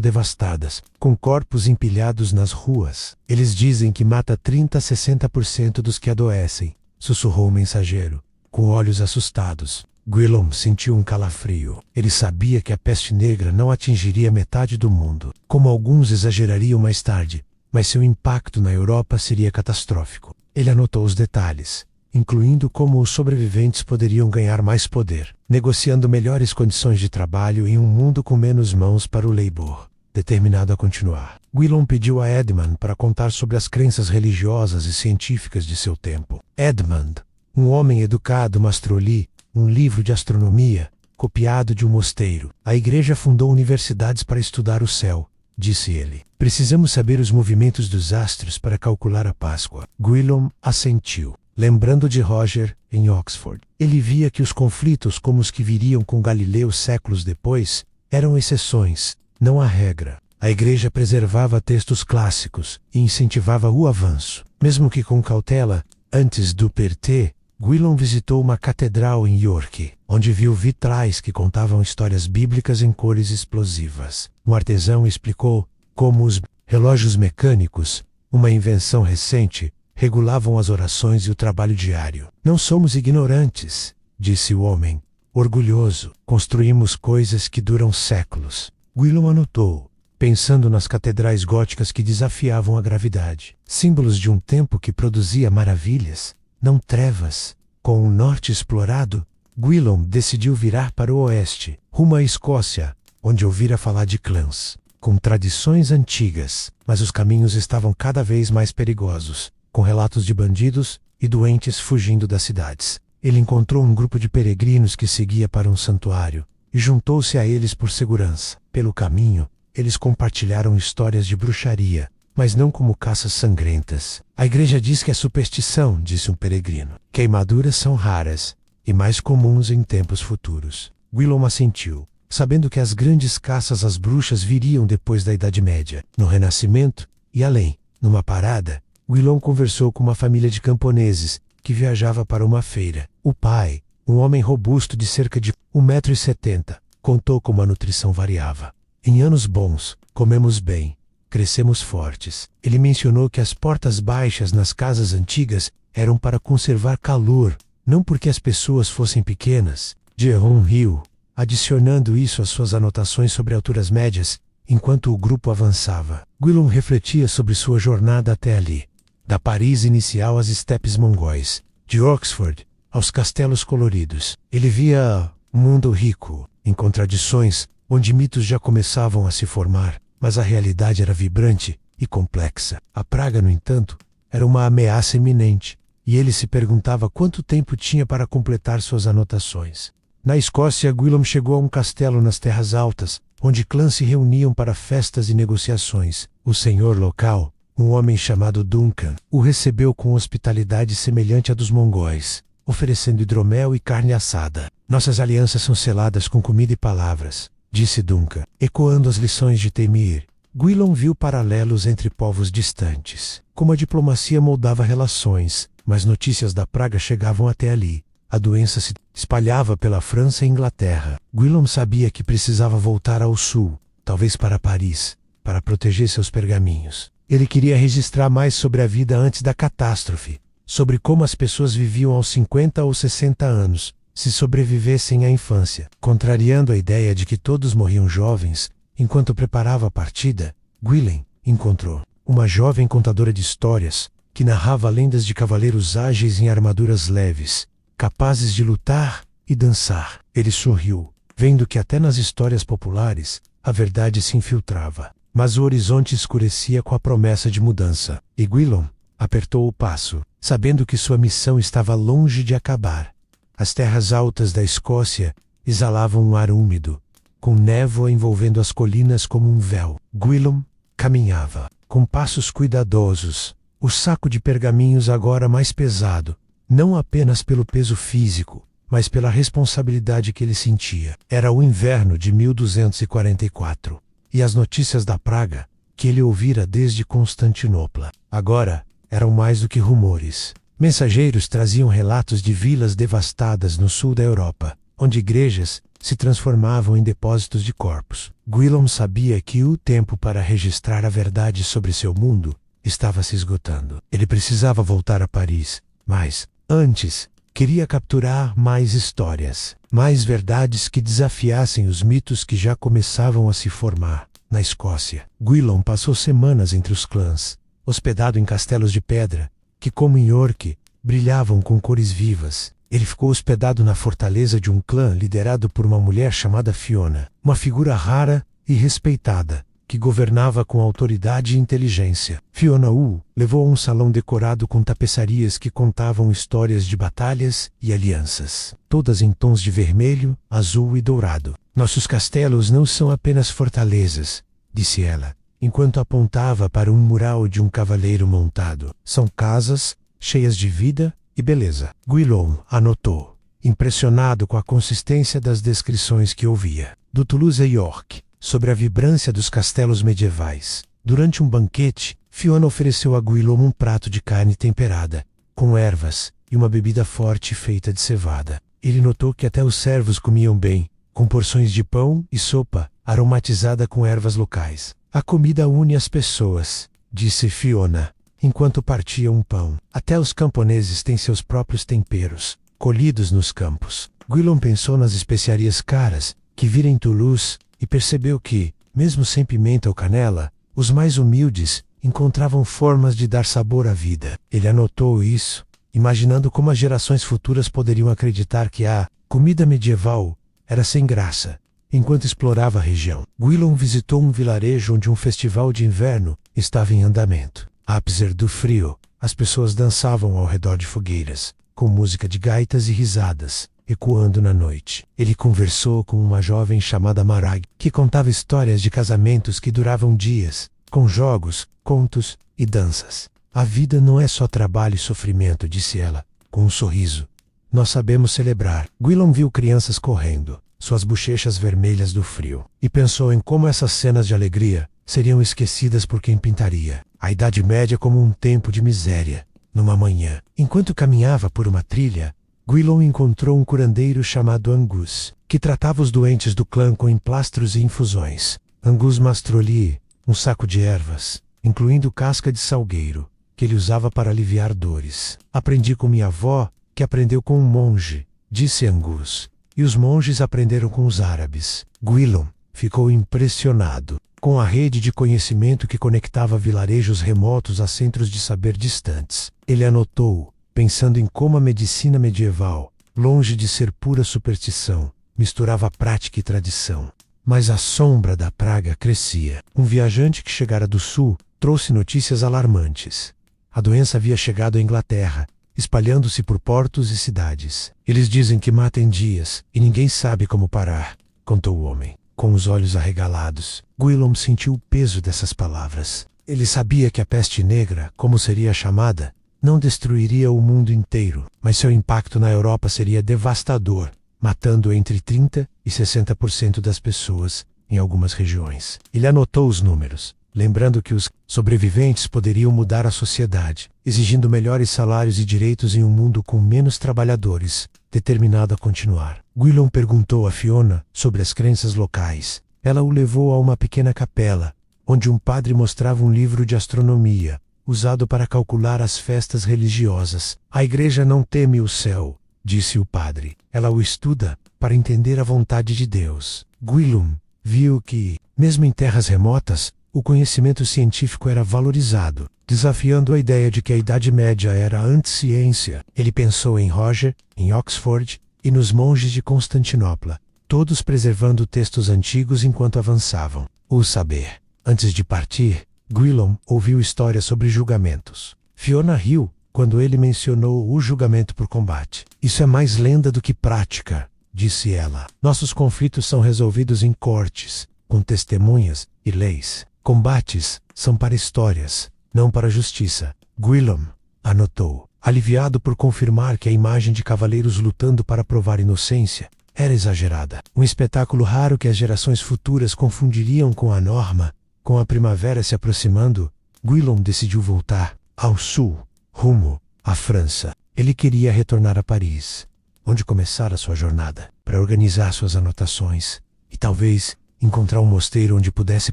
devastadas, com corpos empilhados nas ruas. Eles dizem que mata 30 a 60% dos que adoecem, sussurrou o mensageiro, com olhos assustados. Gwilym sentiu um calafrio. Ele sabia que a peste negra não atingiria metade do mundo, como alguns exagerariam mais tarde, mas seu impacto na Europa seria catastrófico. Ele anotou os detalhes, incluindo como os sobreviventes poderiam ganhar mais poder, negociando melhores condições de trabalho em um mundo com menos mãos para o labor. Determinado a continuar, Gwilym pediu a Edmund para contar sobre as crenças religiosas e científicas de seu tempo. Edmund, um homem educado, mostrou-lhe um livro de astronomia, copiado de um mosteiro. A igreja fundou universidades para estudar o céu, disse ele. Precisamos saber os movimentos dos astros para calcular a Páscoa. Gwilym assentiu, lembrando de Roger, em Oxford. Ele via que os conflitos como os que viriam com Galileu séculos depois, eram exceções, não a regra. A igreja preservava textos clássicos e incentivava o avanço. Mesmo que com cautela, antes do Perté, Gwilym visitou uma catedral em York, onde viu vitrais que contavam histórias bíblicas em cores explosivas. Um artesão explicou como os relógios mecânicos, uma invenção recente, regulavam as orações e o trabalho diário. Não somos ignorantes, disse o homem, orgulhoso. Construímos coisas que duram séculos. Gwilym anotou, pensando nas catedrais góticas que desafiavam a gravidade. Símbolos de um tempo que produzia maravilhas, não trevas. Com o norte explorado, Gwilym decidiu virar para o oeste, rumo à Escócia, onde ouvira falar de clãs, com tradições antigas, mas os caminhos estavam cada vez mais perigosos, com relatos de bandidos e doentes fugindo das cidades. Ele encontrou um grupo de peregrinos que seguia para um santuário, e juntou-se a eles por segurança. Pelo caminho, eles compartilharam histórias de bruxaria, mas não como caças sangrentas. A igreja diz que é superstição, disse um peregrino. Queimaduras são raras, e mais comuns em tempos futuros. Gwilym assentiu, sabendo que as grandes caças às bruxas viriam depois da Idade Média, no Renascimento e além. Numa parada, Gwilym conversou com uma família de camponeses que viajava para uma feira. O pai, um homem robusto de cerca de 1,70 m, contou como a nutrição variava. Em anos bons, comemos bem, crescemos fortes. Ele mencionou que as portas baixas nas casas antigas eram para conservar calor, não porque as pessoas fossem pequenas. Jeroen riu, adicionando isso às suas anotações sobre alturas médias, enquanto o grupo avançava. Gwilym refletia sobre sua jornada até ali. Da Paris inicial às estepes mongóis, de Oxford aos castelos coloridos. Ele via um mundo rico, em contradições, onde mitos já começavam a se formar, mas a realidade era vibrante e complexa. A praga, no entanto, era uma ameaça iminente, e ele se perguntava quanto tempo tinha para completar suas anotações. Na Escócia, Gwilym chegou a um castelo nas terras altas, onde clãs se reuniam para festas e negociações. O senhor local, um homem chamado Duncan, o recebeu com hospitalidade semelhante à dos mongóis, oferecendo hidromel e carne assada. Nossas alianças são seladas com comida e palavras, disse Duncan, ecoando as lições de Temir. Gwilym viu paralelos entre povos distantes. Como a diplomacia moldava relações, mas notícias da praga chegavam até ali. A doença se espalhava pela França e Inglaterra. Gwilym sabia que precisava voltar ao sul, talvez para Paris, para proteger seus pergaminhos. Ele queria registrar mais sobre a vida antes da catástrofe, sobre como as pessoas viviam aos 50 ou 60 anos, se sobrevivessem à infância. Contrariando a ideia de que todos morriam jovens, enquanto preparava a partida, Gwilym encontrou uma jovem contadora de histórias, que narrava lendas de cavaleiros ágeis em armaduras leves, capazes de lutar e dançar. Ele sorriu, vendo que até nas histórias populares, a verdade se infiltrava. Mas o horizonte escurecia com a promessa de mudança, e Gwilym apertou o passo, sabendo que sua missão estava longe de acabar. As terras altas da Escócia exalavam um ar úmido, com névoa envolvendo as colinas como um véu. Gwilym caminhava, com passos cuidadosos, o saco de pergaminhos agora mais pesado, não apenas pelo peso físico, mas pela responsabilidade que ele sentia. Era o inverno de 1244. E as notícias da praga, que ele ouvira desde Constantinopla, agora eram mais do que rumores. Mensageiros traziam relatos de vilas devastadas no sul da Europa, onde igrejas se transformavam em depósitos de corpos. Gwilym sabia que o tempo para registrar a verdade sobre seu mundo estava se esgotando. Ele precisava voltar a Paris, mas, antes, queria capturar mais histórias, mais verdades que desafiassem os mitos que já começavam a se formar. Na Escócia, Gwilym passou semanas entre os clãs, hospedado em castelos de pedra, que como em York, brilhavam com cores vivas. Ele ficou hospedado na fortaleza de um clã liderado por uma mulher chamada Fiona, uma figura rara e respeitada, que governava com autoridade e inteligência. Fiona o levou a um salão decorado com tapeçarias que contavam histórias de batalhas e alianças, todas em tons de vermelho, azul e dourado. Nossos castelos não são apenas fortalezas, disse ela, enquanto apontava para um mural de um cavaleiro montado. São casas, cheias de vida e beleza. Gwilym anotou, impressionado com a consistência das descrições que ouvia. Do Toulouse a York, sobre a vibrância dos castelos medievais. Durante um banquete, Fiona ofereceu a Gwilym um prato de carne temperada, com ervas, e uma bebida forte feita de cevada. Ele notou que até os servos comiam bem, com porções de pão e sopa, aromatizada com ervas locais. A comida une as pessoas, disse Fiona, enquanto partia um pão. Até os camponeses têm seus próprios temperos, colhidos nos campos. Gwilym pensou nas especiarias caras, que vira em Toulouse, e percebeu que, mesmo sem pimenta ou canela, os mais humildes encontravam formas de dar sabor à vida. Ele anotou isso, imaginando como as gerações futuras poderiam acreditar que a comida medieval era sem graça. Enquanto explorava a região, Gwilym visitou um vilarejo onde um festival de inverno estava em andamento. Apesar do frio, as pessoas dançavam ao redor de fogueiras, com música de gaitas e risadas, ecoando na noite. Ele conversou com uma jovem chamada Marag, que contava histórias de casamentos que duravam dias, com jogos, contos e danças. A vida não é só trabalho e sofrimento, disse ela, com um sorriso. nós sabemos celebrar. Gwilym viu crianças correndo, suas bochechas vermelhas do frio, e pensou em como essas cenas de alegria seriam esquecidas por quem pintaria a Idade Média como um tempo de miséria. Numa manhã, enquanto caminhava por uma trilha, Gwilym encontrou um curandeiro chamado Angus, que tratava os doentes do clã com emplastros e infusões. Angus mostrou-lhe um saco de ervas, incluindo casca de salgueiro, que ele usava para aliviar dores. Aprendi com minha avó, que aprendeu com um monge, disse Angus, e os monges aprenderam com os árabes. Gwilym ficou impressionado com a rede de conhecimento que conectava vilarejos remotos a centros de saber distantes. Ele anotou, pensando em como a medicina medieval, longe de ser pura superstição, misturava prática e tradição. Mas a sombra da praga crescia. Um viajante que chegara do sul trouxe notícias alarmantes. A doença havia chegado à Inglaterra, espalhando-se por portos e cidades. Eles dizem que mata em dias, e ninguém sabe como parar, contou o homem. Com os olhos arregalados, Gwilym sentiu o peso dessas palavras. Ele sabia que a peste negra, como seria chamada, não destruiria o mundo inteiro, mas seu impacto na Europa seria devastador, matando entre 30% e 60% das pessoas em algumas regiões. Ele anotou os números, lembrando que os sobreviventes poderiam mudar a sociedade, exigindo melhores salários e direitos em um mundo com menos trabalhadores, determinado a continuar. Gwilym perguntou a Fiona sobre as crenças locais. Ela o levou a uma pequena capela, onde um padre mostrava um livro de astronomia, usado para calcular as festas religiosas. A igreja não teme o céu, disse o padre. Ela o estuda para entender a vontade de Deus. Gwilym viu que, mesmo em terras remotas, o conhecimento científico era valorizado, desafiando a ideia de que a Idade Média era a anticiência. Ele pensou em Roger, em Oxford, e nos monges de Constantinopla, todos preservando textos antigos enquanto avançavam. O saber. Antes de partir, Gwilym ouviu histórias sobre julgamentos. Fiona riu quando ele mencionou o julgamento por combate. Isso é mais lenda do que prática, disse ela. Nossos conflitos são resolvidos em cortes, com testemunhas e leis. Combates são para histórias, não para justiça. Gwilym anotou, aliviado por confirmar que a imagem de cavaleiros lutando para provar inocência era exagerada. Um espetáculo raro que as gerações futuras confundiriam com a norma. Com a primavera se aproximando, Gwilym decidiu voltar ao sul, rumo à França. Ele queria retornar a Paris, onde começara sua jornada, para organizar suas anotações e talvez encontrar um mosteiro onde pudesse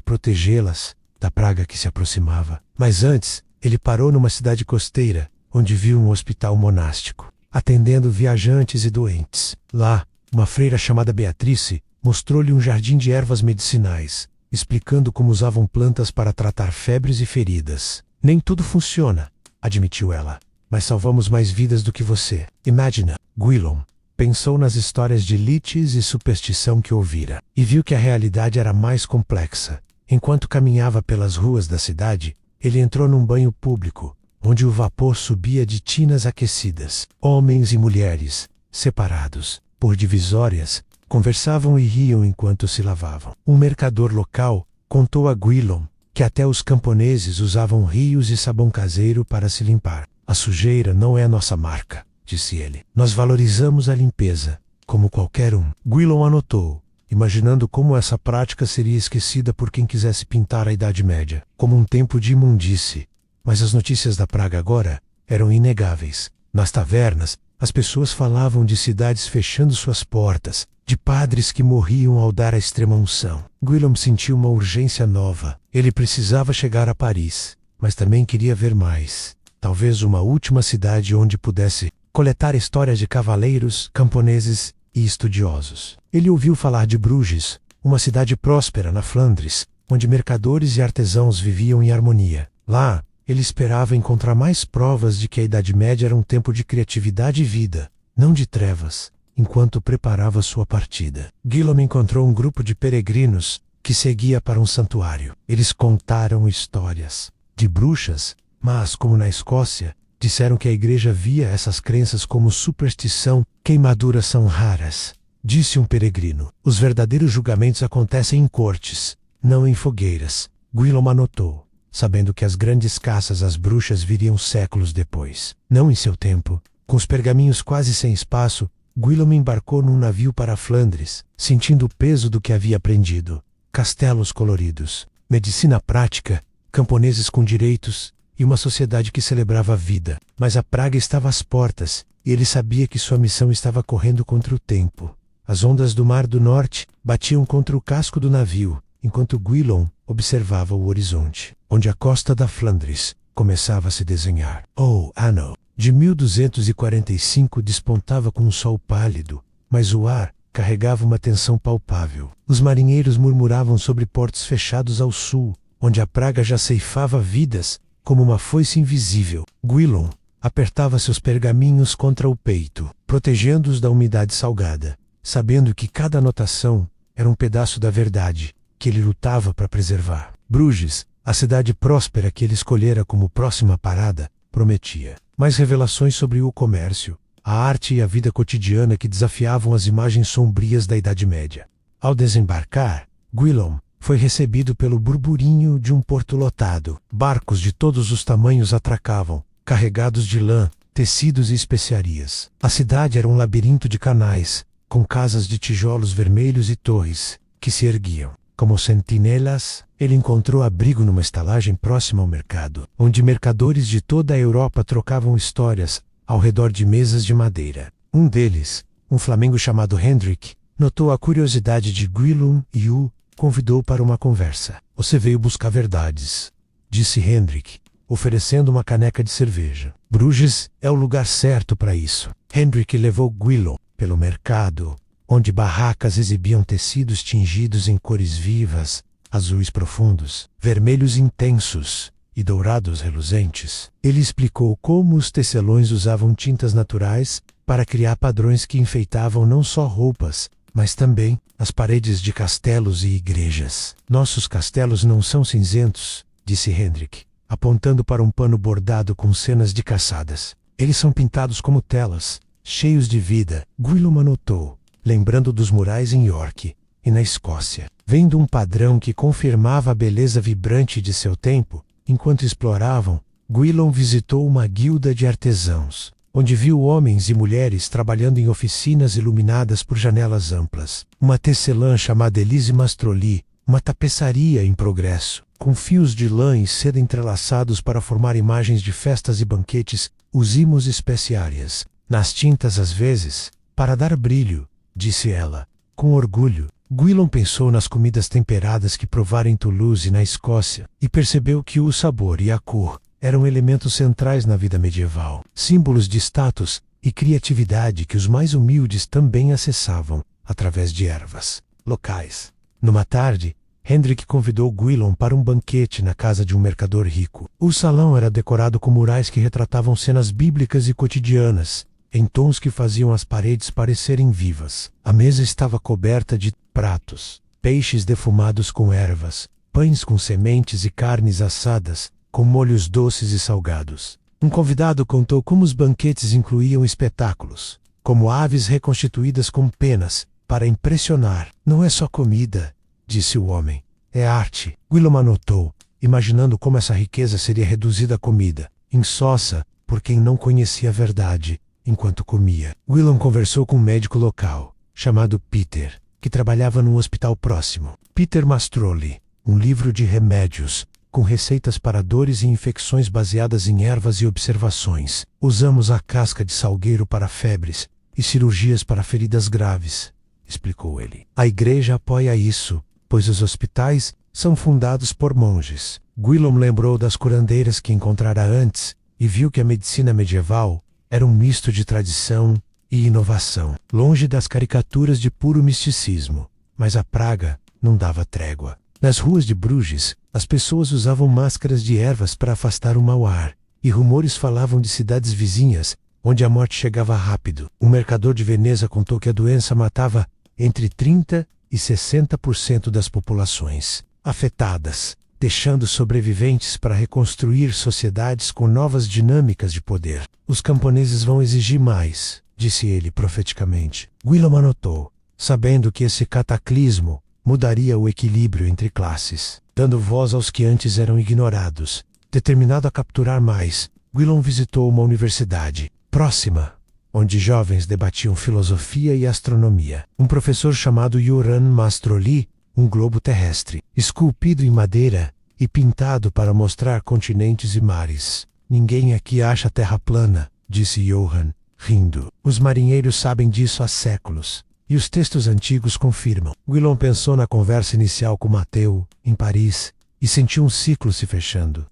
protegê-las da praga que se aproximava. Mas antes, ele parou numa cidade costeira, onde viu um hospital monástico, atendendo viajantes e doentes. Lá, uma freira chamada Beatrice mostrou-lhe um jardim de ervas medicinais, explicando como usavam plantas para tratar febres e feridas. Nem tudo funciona, admitiu ela, mas salvamos mais vidas do que você. Imagina. Gwilym pensou nas histórias de liches e superstição que ouvira, e viu que a realidade era mais complexa. Enquanto caminhava pelas ruas da cidade, ele entrou num banho público, onde o vapor subia de tinas aquecidas. Homens e mulheres, separados por divisórias, conversavam e riam enquanto se lavavam. Um mercador local contou a Gwilym que até os camponeses usavam rios e sabão caseiro para se limpar. A sujeira não é nossa marca, disse ele. Nós valorizamos a limpeza, como qualquer um. Gwilym anotou, imaginando como essa prática seria esquecida por quem quisesse pintar a Idade Média, como um tempo de imundície. Mas as notícias da praga agora eram inegáveis. Nas tavernas, as pessoas falavam de cidades fechando suas portas, de padres que morriam ao dar a extrema-unção. Gwilym sentiu uma urgência nova. Ele precisava chegar a Paris, mas também queria ver mais. Talvez uma última cidade onde pudesse coletar histórias de cavaleiros, camponeses e estudiosos. Ele ouviu falar de Bruges, uma cidade próspera na Flandres, onde mercadores e artesãos viviam em harmonia. Lá, ele esperava encontrar mais provas de que a Idade Média era um tempo de criatividade e vida, não de trevas, enquanto preparava sua partida. Gwilym encontrou um grupo de peregrinos que seguia para um santuário. Eles contaram histórias de bruxas, mas, como na Escócia, disseram que a igreja via essas crenças como superstição. Queimaduras são raras, disse um peregrino. Os verdadeiros julgamentos acontecem em cortes, não em fogueiras. Gwilym anotou, sabendo que as grandes caças às bruxas viriam séculos depois. Não em seu tempo, Com os pergaminhos quase sem espaço, Guillaume embarcou num navio para Flandres, sentindo o peso do que havia aprendido. Castelos coloridos, medicina prática, camponeses com direitos e uma sociedade que celebrava a vida. Mas a praga estava às portas, e ele sabia que sua missão estava correndo contra o tempo. As ondas do Mar do Norte batiam contra o casco do navio, enquanto Guillaume observava o horizonte, onde a costa da Flandres começava a se desenhar. O ano de 1245 despontava com um sol pálido, mas o ar carregava uma tensão palpável. Os marinheiros murmuravam sobre portos fechados ao sul, onde a praga já ceifava vidas como uma foice invisível. Guillaume apertava seus pergaminhos contra o peito, protegendo-os da umidade salgada, sabendo que cada anotação era um pedaço da verdade que ele lutava para preservar. Bruges, a cidade próspera que ele escolhera como próxima parada, prometia mais revelações sobre o comércio, a arte e a vida cotidiana que desafiavam as imagens sombrias da Idade Média. Ao desembarcar, Guillaume foi recebido pelo burburinho de um porto lotado. Barcos de todos os tamanhos atracavam, carregados de lã, tecidos e especiarias. A cidade era um labirinto de canais, com casas de tijolos vermelhos e torres que se erguiam. Como sentinelas, ele encontrou abrigo numa estalagem próxima ao mercado, onde mercadores de toda a Europa trocavam histórias ao redor de mesas de madeira. Um deles, um flamengo chamado Hendrik, notou a curiosidade de Guillaume e o convidou para uma conversa. "Você veio buscar verdades", disse Hendrik, oferecendo uma caneca de cerveja. "Bruges é o lugar certo para isso." Hendrik levou Guillaume pelo mercado, onde barracas exibiam tecidos tingidos em cores vivas, azuis profundos, vermelhos intensos e dourados reluzentes. Ele explicou como os tecelões usavam tintas naturais para criar padrões que enfeitavam não só roupas, mas também as paredes de castelos e igrejas. "Nossos castelos não são cinzentos", disse Hendrik, apontando para um pano bordado com cenas de caçadas. "Eles são pintados como telas, cheios de vida." Guillaume anotou, lembrando dos murais em York e na Escócia. Vendo um padrão que confirmava a beleza vibrante de seu tempo, enquanto exploravam, Guillaume visitou uma guilda de artesãos, onde viu homens e mulheres trabalhando em oficinas iluminadas por janelas amplas. Uma tecelã chamada Elise Mastroli, uma tapeçaria em progresso, com fios de lã e seda entrelaçados para formar imagens de festas e banquetes, usimos especiárias. "Nas tintas às vezes, para dar brilho", disse ela, com orgulho. Guillaume pensou nas comidas temperadas que provara em Toulouse, na Escócia, e percebeu que o sabor e a cor eram elementos centrais na vida medieval, símbolos de status e criatividade que os mais humildes também acessavam através de ervas locais. Numa tarde, Hendrik convidou Guillaume para um banquete na casa de um mercador rico. O salão era decorado com murais que retratavam cenas bíblicas e cotidianas, em tons que faziam as paredes parecerem vivas. A mesa estava coberta de pratos, peixes defumados com ervas, pães com sementes e carnes assadas, com molhos doces e salgados. Um convidado contou como os banquetes incluíam espetáculos, como aves reconstituídas com penas, para impressionar. "Não é só comida", disse o homem, "é arte." Guillaume anotou, imaginando como essa riqueza seria reduzida a comida, insossa por quem não conhecia a verdade, enquanto comia. Guillaume conversou com um médico local, chamado Peter, que trabalhava num hospital próximo. Peter Mastroli, um livro de remédios, com receitas para dores e infecções baseadas em ervas e observações. "Usamos a casca de salgueiro para febres e cirurgias para feridas graves", explicou ele. "A igreja apoia isso, pois os hospitais são fundados por monges." Guillaume lembrou das curandeiras que encontrara antes e viu que a medicina medieval era um misto de tradição e inovação, longe das caricaturas de puro misticismo. Mas a praga não dava trégua. Nas ruas de Bruges, as pessoas usavam máscaras de ervas para afastar o mau ar, e rumores falavam de cidades vizinhas, onde a morte chegava rápido. Um mercador de Veneza contou que a doença matava entre 30% e 60% das populações afetadas, deixando sobreviventes para reconstruir sociedades com novas dinâmicas de poder. "Os camponeses vão exigir mais", disse ele profeticamente. Guillaume anotou, sabendo que esse cataclismo mudaria o equilíbrio entre classes, dando voz aos que antes eram ignorados. Determinado a capturar mais, Guillaume visitou uma universidade próxima onde jovens debatiam filosofia e astronomia. Um professor chamado Yoran Mastroli, um globo terrestre, esculpido em madeira e pintado para mostrar continentes e mares. Ninguém aqui acha a Terra plana, disse Johann, rindo. Os marinheiros sabem disso há séculos. E os textos antigos confirmam. Willem pensou na conversa inicial com Mateu, em Paris, e sentiu um ciclo se fechando.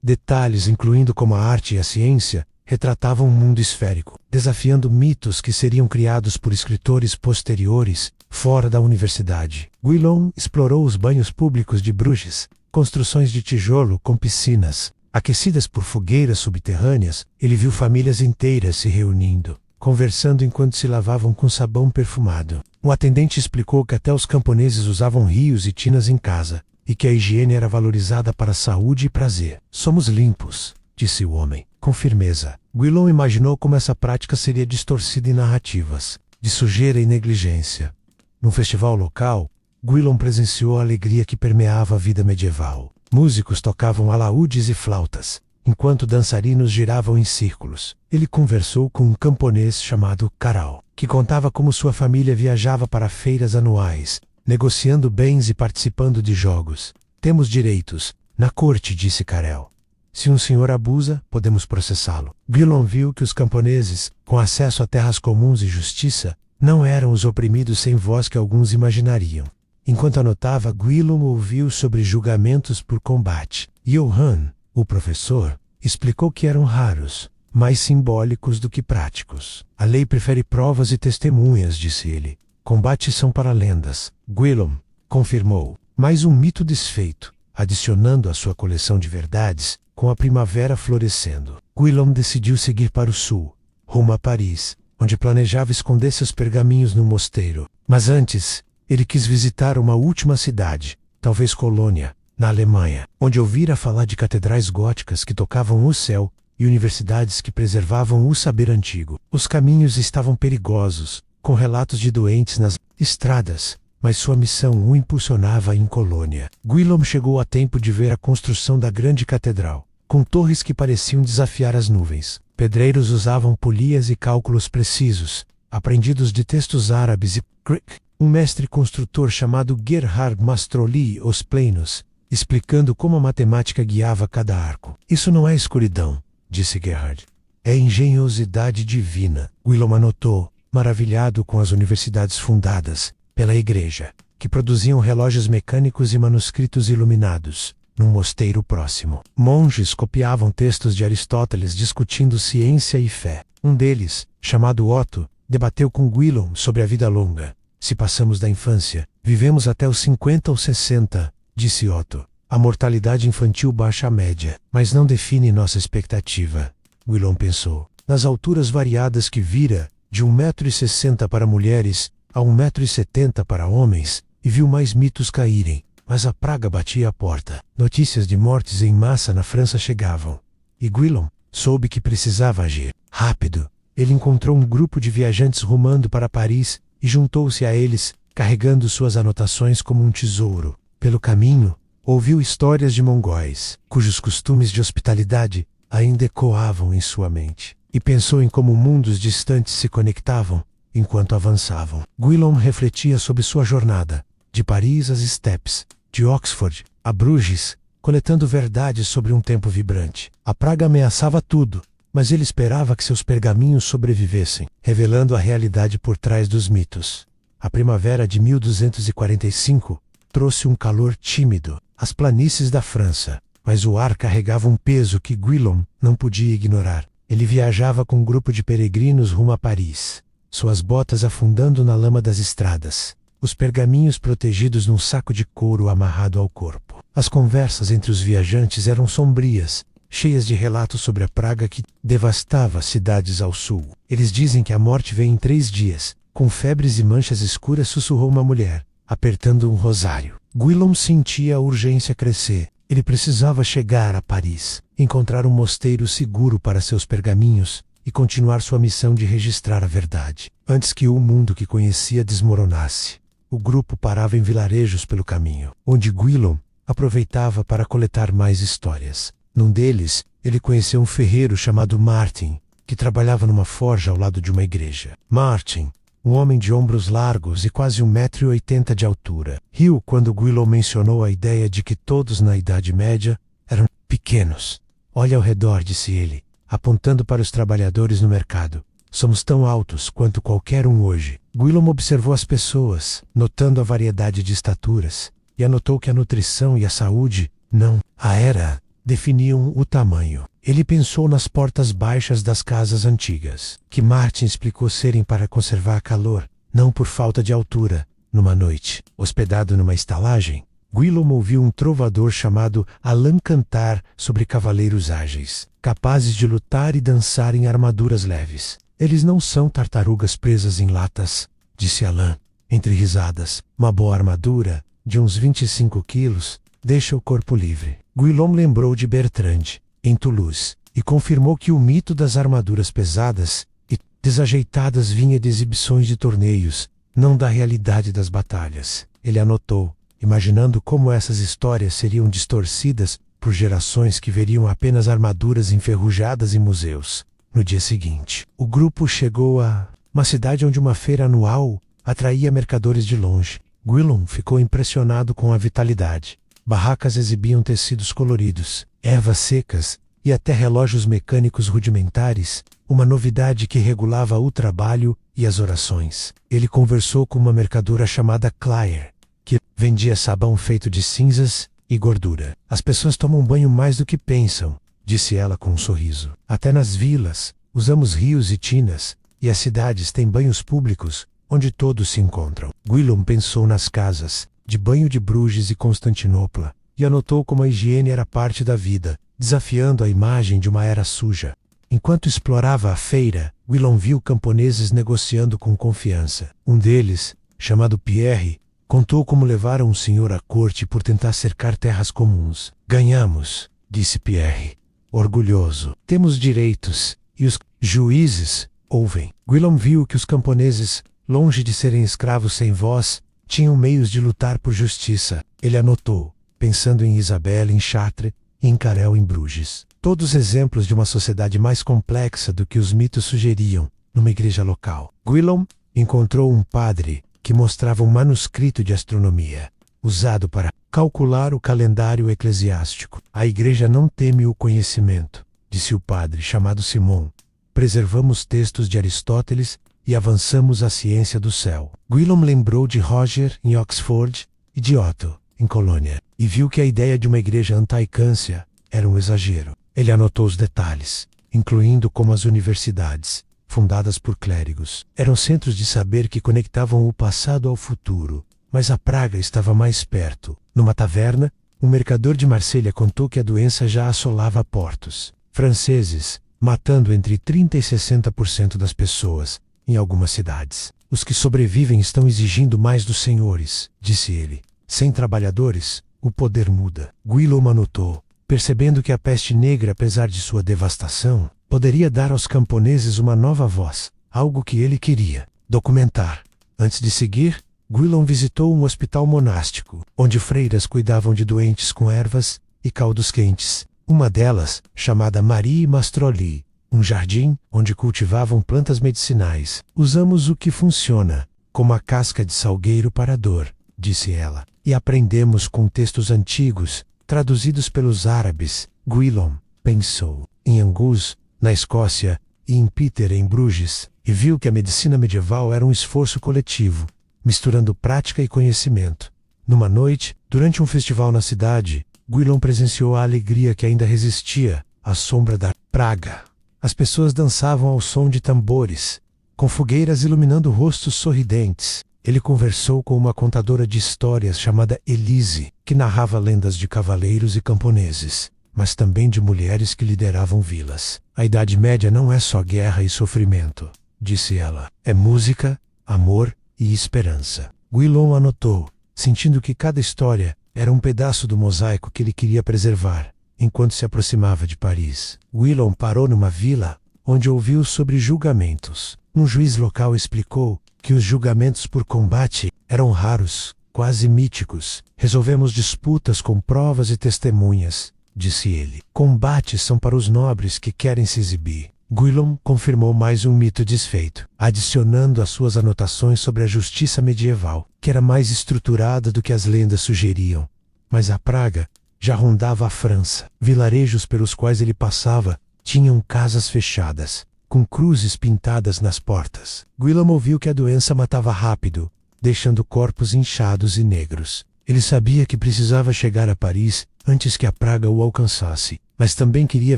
Detalhes, incluindo como a arte e a ciência, retratavam um mundo esférico, desafiando mitos que seriam criados por escritores posteriores, fora da universidade. Willem explorou os banhos públicos de Bruges, construções de tijolo com piscinas, aquecidas por fogueiras subterrâneas. Ele viu famílias inteiras se reunindo, conversando enquanto se lavavam com sabão perfumado. Um atendente explicou que até os camponeses usavam rios e tinas em casa, e que a higiene era valorizada para saúde e prazer. Somos limpos, disse o homem, com firmeza. Willem imaginou como essa prática seria distorcida em narrativas, de sujeira e negligência. Num festival local, Willem presenciou a alegria que permeava a vida medieval. Músicos tocavam alaúdes e flautas, enquanto dançarinos giravam em círculos. Ele conversou com um camponês chamado Karel, que contava como sua família viajava para feiras anuais, negociando bens e participando de jogos. Temos direitos, na corte, disse Karel. Se um senhor abusa, podemos processá-lo. Willem viu que os camponeses, com acesso a terras comuns e justiça, não eram os oprimidos sem voz que alguns imaginariam. Enquanto anotava, Willem ouviu sobre julgamentos por combate. Johann, o professor, explicou que eram raros, mais simbólicos do que práticos. A lei prefere provas e testemunhas, disse ele. Combates são para lendas. Willem confirmou. Mais um mito desfeito, adicionando à sua coleção de verdades, com a primavera florescendo. Willem decidiu seguir para o sul, rumo a Paris, onde planejava esconder seus pergaminhos num mosteiro. Mas antes, ele quis visitar uma última cidade, talvez Colônia, na Alemanha, onde ouvira falar de catedrais góticas que tocavam o céu e universidades que preservavam o saber antigo. Os caminhos estavam perigosos, com relatos de doentes nas estradas, mas sua missão o impulsionava em Colônia. Willem chegou a tempo de ver a construção da grande catedral, com torres que pareciam desafiar as nuvens. Pedreiros usavam polias e cálculos precisos, aprendidos de textos árabes e Greek. Um mestre construtor chamado Gerhard Mastroli os planos, explicando como a matemática guiava cada arco. Isso não é escuridão, disse Gerhard. É engenhosidade divina. Willem anotou, maravilhado com as universidades fundadas pela igreja, que produziam relógios mecânicos e manuscritos iluminados, num mosteiro próximo. Monges copiavam textos de Aristóteles discutindo ciência e fé. Um deles, chamado Otto, debateu com Willem sobre a vida longa. Se passamos da infância, vivemos até os 50 ou 60, disse Otto. A mortalidade infantil baixa a média, mas não define nossa expectativa. Willem pensou. Nas alturas variadas que vira, de 1,60 m para mulheres a 1,70 m para homens, e viu mais mitos caírem, mas a praga batia a porta. Notícias de mortes em massa na França chegavam. E Willem soube que precisava agir. Rápido, ele encontrou um grupo de viajantes rumando para Paris e juntou-se a eles, carregando suas anotações como um tesouro. Pelo caminho, ouviu histórias de mongóis, cujos costumes de hospitalidade ainda ecoavam em sua mente, e pensou em como mundos distantes se conectavam enquanto avançavam. Willem refletia sobre sua jornada, de Paris às estepes, de Oxford a Bruges, coletando verdades sobre um tempo vibrante. A praga ameaçava tudo, mas ele esperava que seus pergaminhos sobrevivessem, revelando a realidade por trás dos mitos. A primavera de 1245 trouxe um calor tímido às planícies da França, mas o ar carregava um peso que Willem não podia ignorar. Ele viajava com um grupo de peregrinos rumo a Paris, suas botas afundando na lama das estradas, os pergaminhos protegidos num saco de couro amarrado ao corpo. As conversas entre os viajantes eram sombrias, cheias de relatos sobre a praga que devastava cidades ao sul. Eles dizem que a morte vem em 3 dias, com febres e manchas escuras, sussurrou uma mulher, apertando um rosário. Willem sentia a urgência crescer. Ele precisava chegar a Paris, encontrar um mosteiro seguro para seus pergaminhos e continuar sua missão de registrar a verdade. Antes que o mundo que conhecia desmoronasse, o grupo parava em vilarejos pelo caminho, onde Willem aproveitava para coletar mais histórias. Num deles, ele conheceu um ferreiro chamado Martin, que que trabalhava numa forja ao lado de uma igreja. Martin, um homem de ombros largos e quase 1,80 m de altura, riu quando Gwilym mencionou a ideia de que todos na Idade Média eram pequenos. Olhe ao redor, disse ele, apontando para os trabalhadores no mercado. Somos tão altos quanto qualquer um hoje. Gwilym observou as pessoas, notando a variedade de estaturas, e anotou que a nutrição e a saúde, não, a era, definiam o tamanho. Ele pensou nas portas baixas das casas antigas, que Martin explicou serem para conservar calor, não por falta de altura. Numa noite, hospedado numa estalagem, Gwilym ouviu um trovador chamado Alain cantar sobre cavaleiros ágeis, capazes de lutar e dançar em armaduras leves. Eles não são tartarugas presas em latas, disse Alain, entre risadas. Uma boa armadura, de uns 25 quilos, deixa o corpo livre. Gwilym lembrou de Bertrand, em Toulouse, e confirmou que o mito das armaduras pesadas e desajeitadas vinha de exibições de torneios, não da realidade das batalhas. Ele anotou, imaginando como essas histórias seriam distorcidas por gerações que veriam apenas armaduras enferrujadas em museus. No dia seguinte, o grupo chegou a uma cidade onde uma feira anual atraía mercadores de longe. Gwilym ficou impressionado com a vitalidade. Barracas exibiam tecidos coloridos, ervas secas e até relógios mecânicos rudimentares, uma novidade que regulava o trabalho e as orações. Ele conversou com uma mercadora chamada Claire, que vendia sabão feito de cinzas e gordura. As pessoas tomam banho mais do que pensam, disse ela com um sorriso. Até nas vilas, usamos rios e tinas, e as cidades têm banhos públicos, onde todos se encontram. Gwilym pensou nas casas de banho de Bruges e Constantinopla, e anotou como a higiene era parte da vida, desafiando a imagem de uma era suja. Enquanto explorava a feira, Gwilym viu camponeses negociando com confiança. Um deles, chamado Pierre, contou como levaram um senhor à corte por tentar cercar terras comuns. Ganhamos, disse Pierre, orgulhoso. Temos direitos, e os juízes ouvem. Gwilym viu que os camponeses, longe de serem escravos sem voz, tinham meios de lutar por justiça. Ele anotou, pensando em Isabelle em Chartres e em Carel em Bruges. Todos exemplos de uma sociedade mais complexa do que os mitos sugeriam, numa igreja local. Gwilym encontrou um padre que mostrava um manuscrito de astronomia, usado para calcular o calendário eclesiástico. A igreja não teme o conhecimento, disse o padre chamado Simon. Preservamos textos de Aristóteles e avançamos a ciência do céu. Gwilym lembrou de Roger, em Oxford, e de Otto, em Colônia, e viu que a ideia de uma igreja anti-câncer era um exagero. Ele anotou os detalhes, incluindo como as universidades, fundadas por clérigos, eram centros de saber que conectavam o passado ao futuro, mas a praga estava mais perto. Numa taverna, um mercador de Marselha contou que a doença já assolava portos franceses, matando entre 30% e 60% das pessoas, em algumas cidades. Os que sobrevivem estão exigindo mais dos senhores, disse ele. Sem trabalhadores, o poder muda. Gwilym anotou, percebendo que a peste negra, apesar de sua devastação, poderia dar aos camponeses uma nova voz, algo que ele queria documentar. Antes de seguir, Gwilym visitou um hospital monástico, onde freiras cuidavam de doentes com ervas e caldos quentes. Uma delas, chamada Marie Mastroli, um jardim onde cultivavam plantas medicinais. Usamos o que funciona, como a casca de salgueiro para a dor, disse ela, e aprendemos com textos antigos, traduzidos pelos árabes. Gwilym pensou em Angus, na Escócia, e em Peter, em Bruges, e viu que a medicina medieval era um esforço coletivo, misturando prática e conhecimento. Numa noite, durante um festival na cidade, Gwilym presenciou a alegria que ainda resistia à sombra da praga. As pessoas dançavam ao som de tambores, com fogueiras iluminando rostos sorridentes. Ele conversou com uma contadora de histórias chamada Elise, que narrava lendas de cavaleiros e camponeses, mas também de mulheres que lideravam vilas. A Idade Média não é só guerra e sofrimento, disse ela. É música, amor e esperança. Gwilym anotou, sentindo que cada história era um pedaço do mosaico que ele queria preservar. Enquanto se aproximava de Paris, Gwilym parou numa vila, onde ouviu sobre julgamentos. Um juiz local explicou que os julgamentos por combate eram raros, quase míticos. Resolvemos disputas com provas e testemunhas, disse ele. Combates são para os nobres que querem se exibir. Guillaume confirmou mais um mito desfeito, adicionando às suas anotações sobre a justiça medieval, que era mais estruturada do que as lendas sugeriam. Mas a praga já rondava a França. Vilarejos pelos quais ele passava tinham casas fechadas, com cruzes pintadas nas portas. Guillaume ouviu que a doença matava rápido, deixando corpos inchados e negros. Ele sabia que precisava chegar a Paris antes que a praga o alcançasse, mas também queria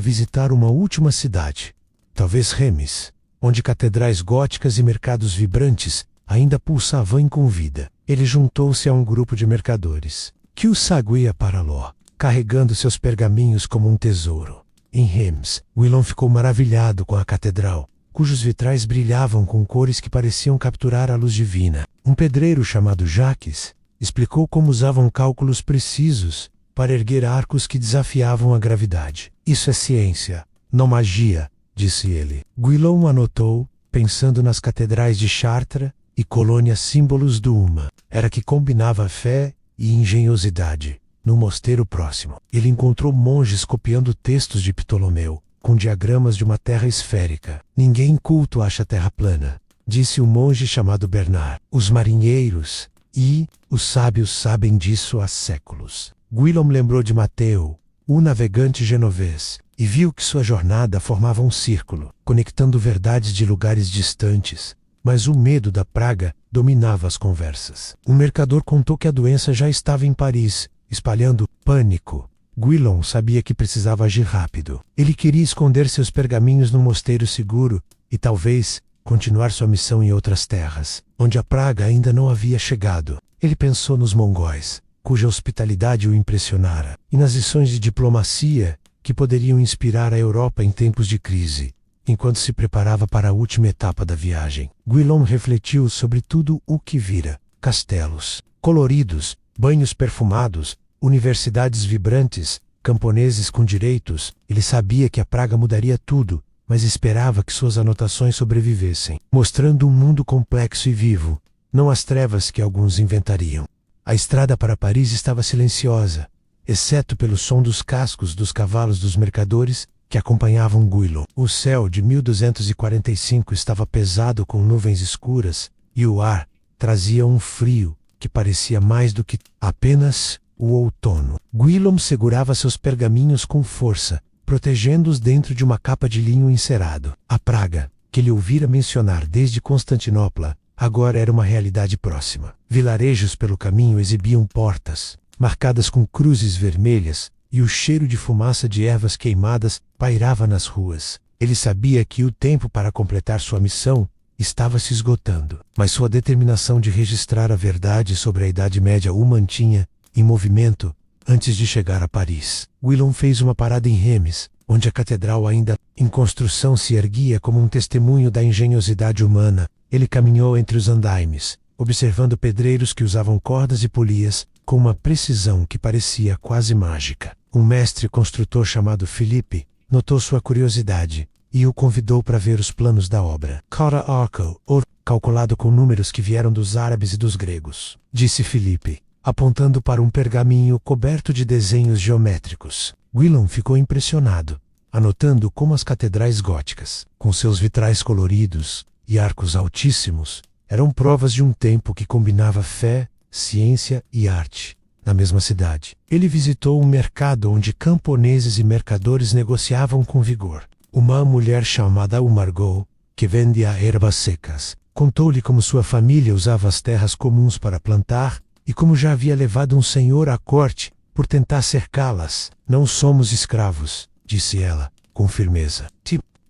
visitar uma última cidade, talvez Reims, onde catedrais góticas e mercados vibrantes ainda pulsavam com vida. Ele juntou-se a um grupo de mercadores, que o seguia para Ló, carregando seus pergaminhos como um tesouro. Em Reims, Guillaume ficou maravilhado com a catedral, cujos vitrais brilhavam com cores que pareciam capturar a luz divina. Um pedreiro chamado Jacques explicou como usavam cálculos precisos para erguer arcos que desafiavam a gravidade. Isso é ciência, não magia, disse ele. Guillaume anotou, pensando nas catedrais de Chartres e Colônia, símbolos do uma. Era que combinava fé e engenhosidade. No mosteiro próximo, ele encontrou monges copiando textos de Ptolomeu, com diagramas de uma terra esférica. Ninguém culto acha a terra plana, disse o monge chamado Bernard. Os marinheiros e os sábios sabem disso há séculos. Guillaume lembrou de Mateu, o navegante genovês, e viu que sua jornada formava um círculo, conectando verdades de lugares distantes. Mas o medo da praga dominava as conversas. Um mercador contou que a doença já estava em Paris, espalhando pânico. Guillaume sabia que precisava agir rápido. Ele queria esconder seus pergaminhos num mosteiro seguro e talvez continuar sua missão em outras terras, onde a praga ainda não havia chegado. Ele pensou nos mongóis, cuja hospitalidade o impressionara, e nas lições de diplomacia que poderiam inspirar a Europa em tempos de crise. Enquanto se preparava para a última etapa da viagem, Guillaume refletiu sobre tudo o que vira: castelos coloridos, banhos perfumados, universidades vibrantes, camponeses com direitos. Ele sabia que a praga mudaria tudo, mas esperava que suas anotações sobrevivessem, mostrando um mundo complexo e vivo, não as trevas que alguns inventariam. A estrada para Paris estava silenciosa, exceto pelo som dos cascos dos cavalos dos mercadores que acompanhavam Guillaume. O céu de 1245 estava pesado com nuvens escuras, e o ar trazia um frio que parecia mais do que apenas o outono. Guillaume segurava seus pergaminhos com força, protegendo-os dentro de uma capa de linho encerado. A praga, que ele ouvira mencionar desde Constantinopla, agora era uma realidade próxima. Vilarejos pelo caminho exibiam portas, marcadas com cruzes vermelhas, e o cheiro de fumaça de ervas queimadas pairava nas ruas. Ele sabia que o tempo para completar sua missão estava se esgotando, mas sua determinação de registrar a verdade sobre a Idade Média o mantinha em movimento antes de chegar a Paris. Guillaume fez uma parada em Reims, onde a catedral ainda em construção se erguia como um testemunho da engenhosidade humana. Ele caminhou entre os andaimes, observando pedreiros que usavam cordas e polias com uma precisão que parecia quase mágica. Um mestre construtor chamado Philippe notou sua curiosidade e o convidou para ver os planos da obra. Cada arco, calculado com números que vieram dos árabes e dos gregos, disse Philippe, apontando para um pergaminho coberto de desenhos geométricos. Guillaume ficou impressionado, anotando como as catedrais góticas, com seus vitrais coloridos e arcos altíssimos, eram provas de um tempo que combinava fé, ciência e arte na mesma cidade. Ele visitou um mercado onde camponeses e mercadores negociavam com vigor. Uma mulher chamada Margot, que vendia ervas secas, contou-lhe como sua família usava as terras comuns para plantar e como já havia levado um senhor à corte por tentar cercá-las. Não somos escravos, disse ela, com firmeza.